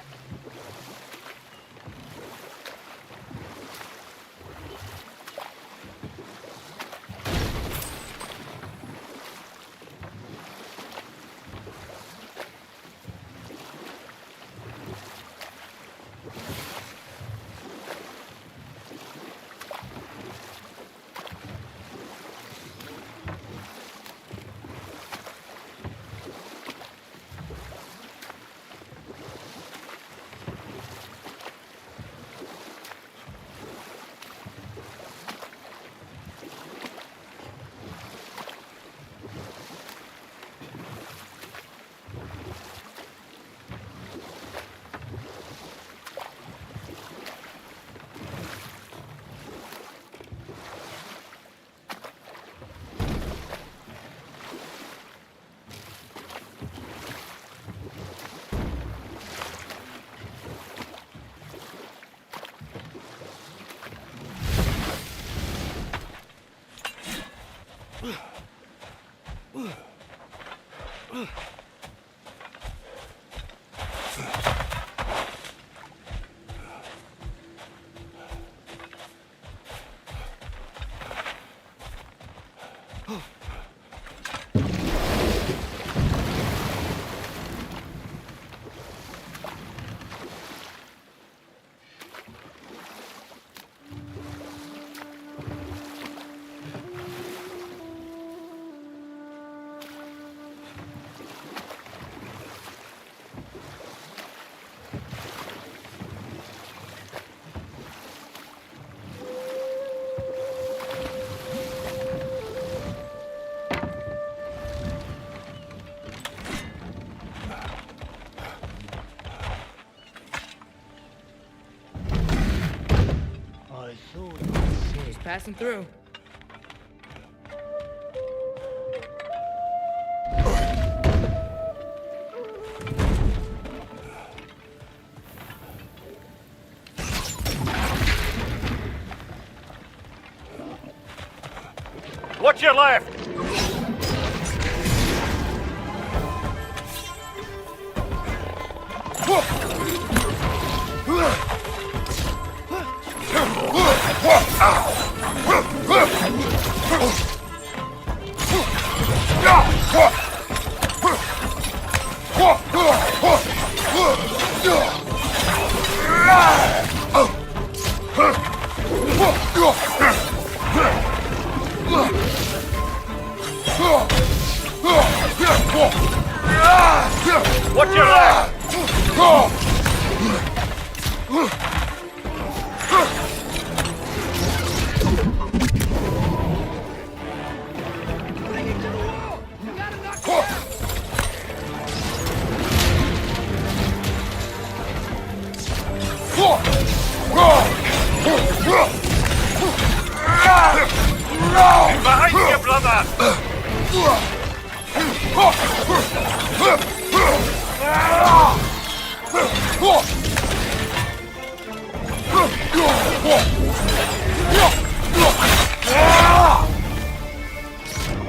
Just passing through. Watch your left! Watch your left! Whoa! brother!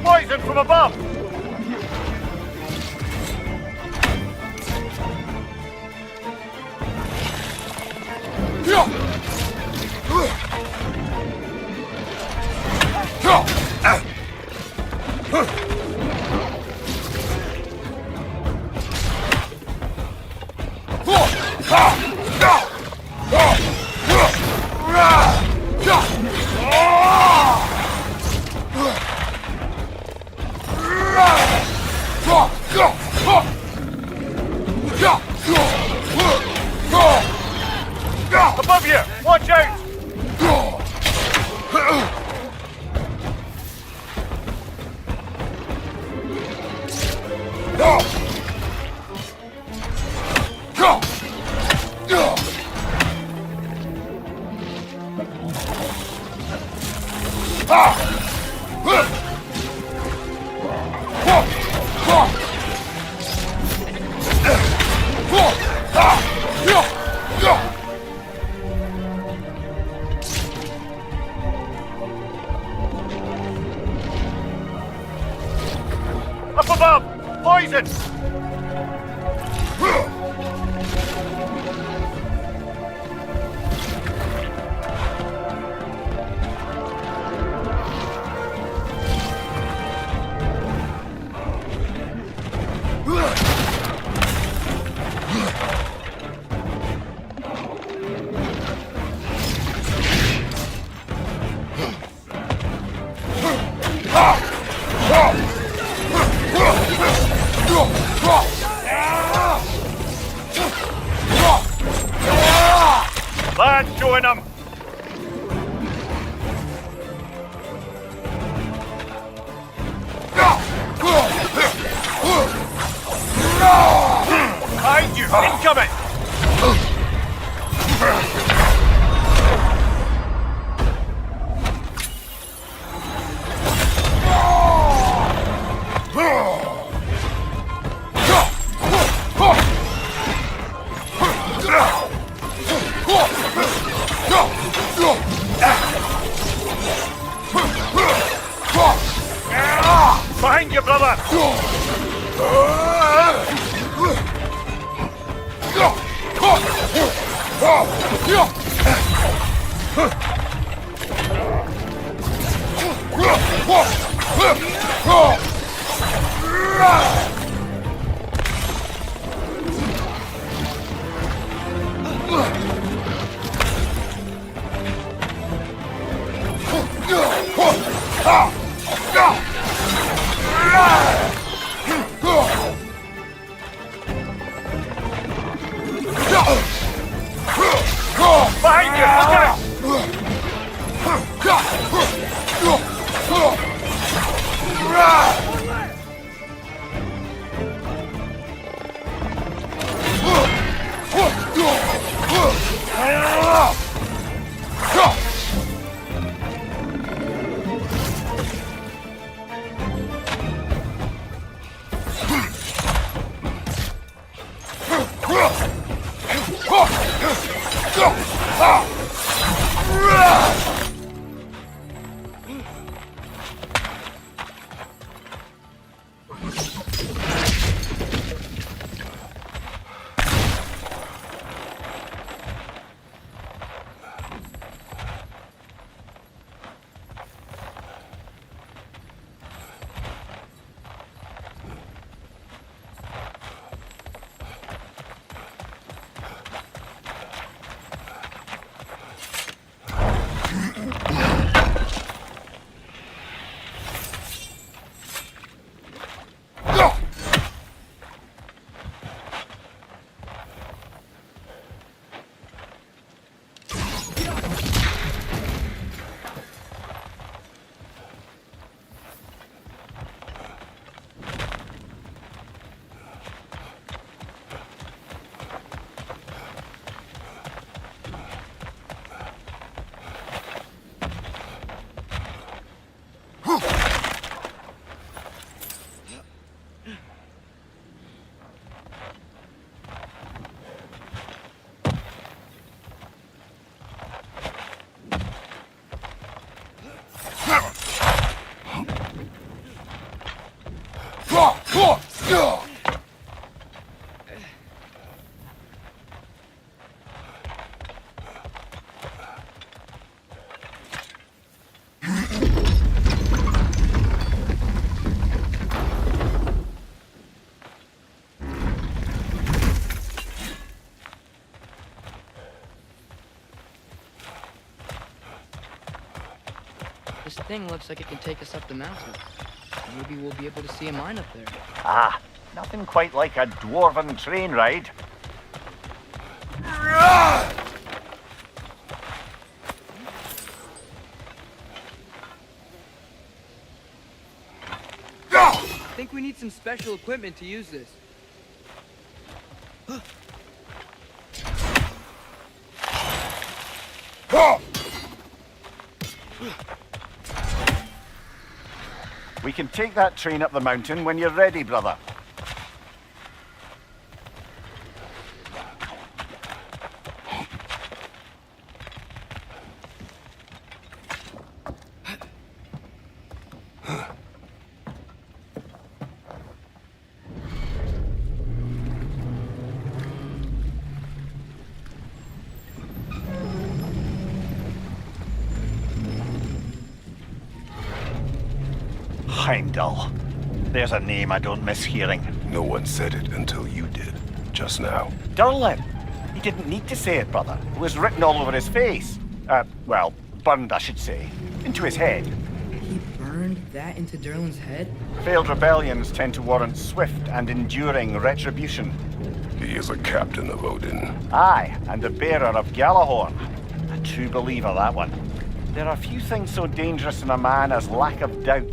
Poison from above! Above you! Watch out! Up above! Poison! Lads, join them! Behind you! Incoming! Behind you, brother! Behind you! Look out! This thing looks like it can take us up the mountain. Maybe we'll be able to see a mine up there. Ah, nothing quite like a dwarven train ride. I think we need some special equipment to use this. We can take that train up the mountain when you're ready, brother. Heimdall. There's a name I don't miss hearing. No one said it until you did, just now. Durlin. He didn't need to say it, brother. It was written all over his face. Well, burned, I should say. Into his head. He burned that into Durlin's head? Failed rebellions tend to warrant swift and enduring retribution. He is a captain of Odin. Aye, and the bearer of Gjallarhorn. A true believer, that one. There are few things so dangerous in a man as lack of doubt.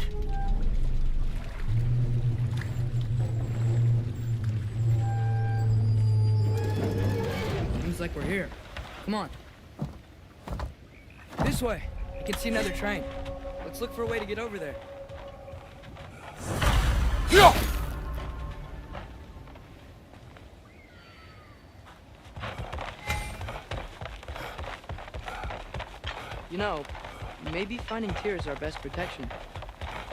Seems like we're here. Come on. This way. I can see another train. Let's look for a way to get over there. You know, maybe finding Tyr is our best protection.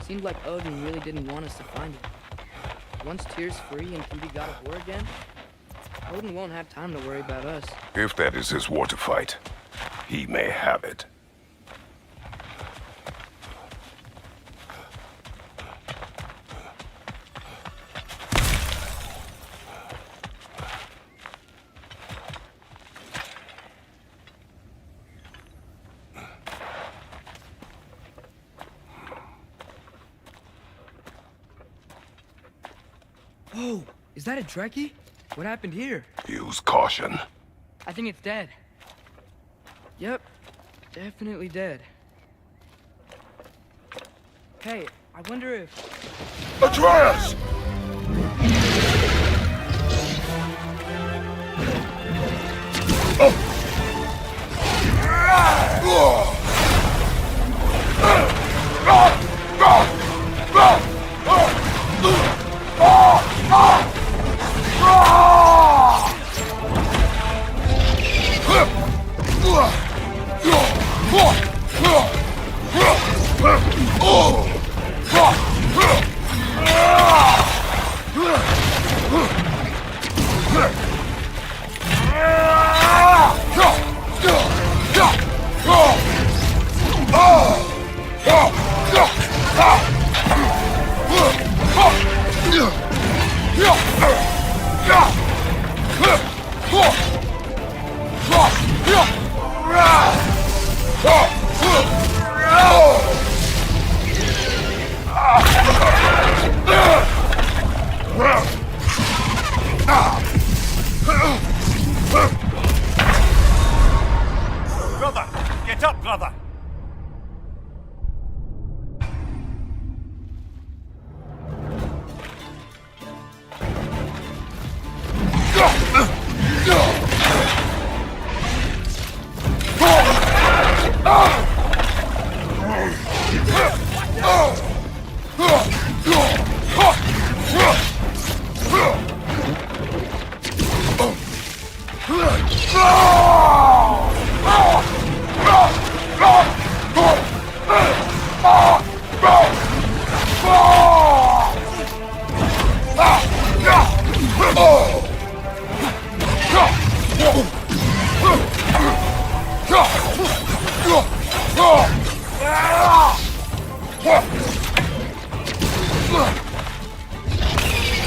Seemed like Odin really didn't want us to find it. Once Tyr's free and can be god of war again, Odin won't have time to worry about us. If that is his war to fight, he may have it. Whoa! Is that a Trekkie? What happened here? Use caution. I think it's dead. Yep, definitely dead. Hey, I wonder if... Atreus!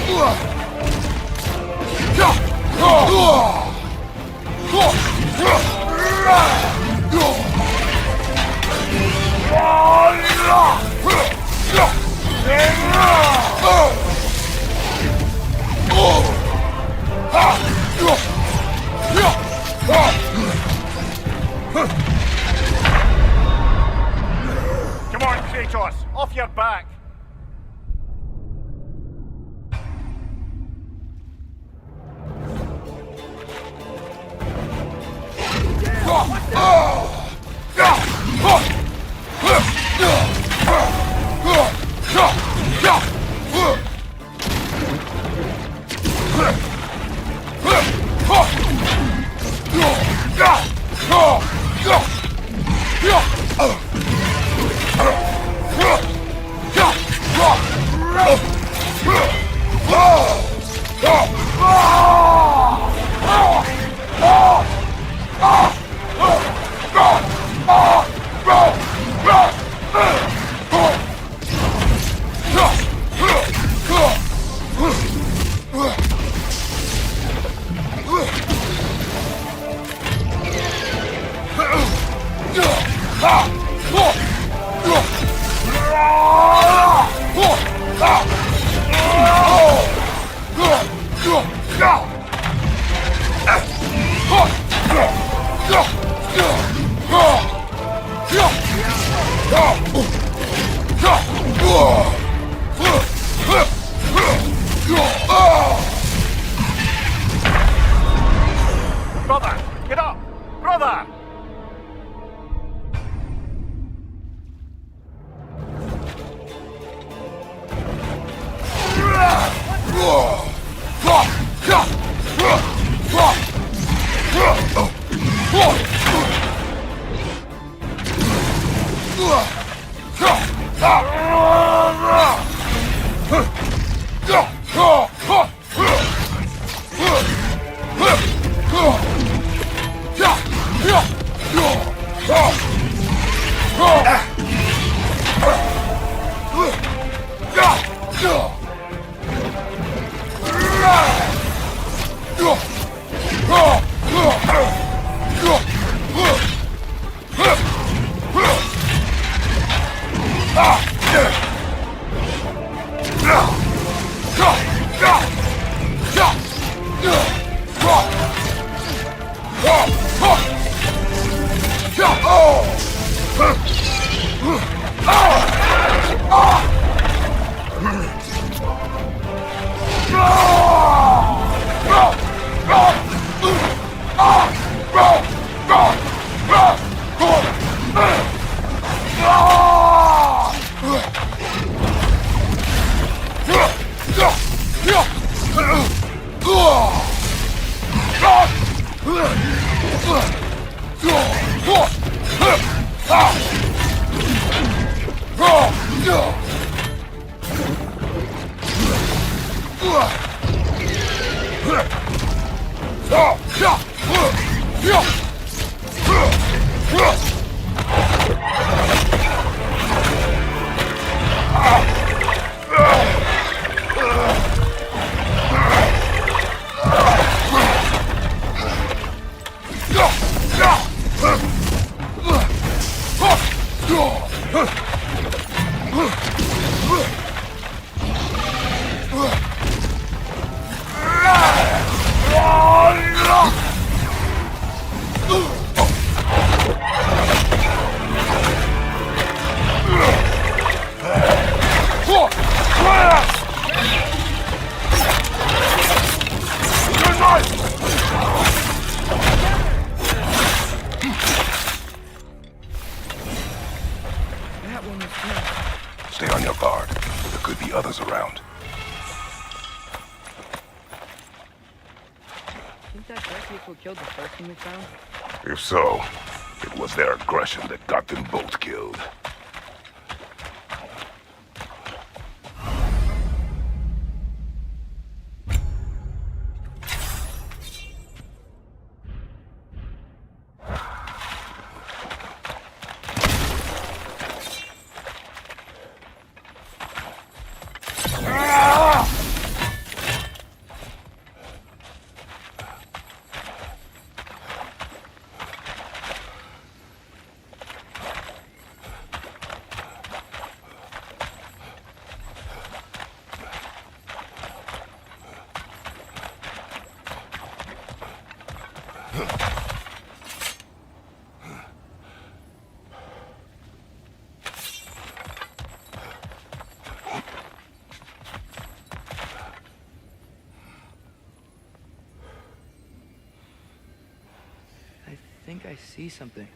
Come on, Kratos, off your back. Brother, get up! Brother! Stay on your guard. There could be others around. Think that their people killed the first one we found? If so, it was their aggression that got them both killed. I see something.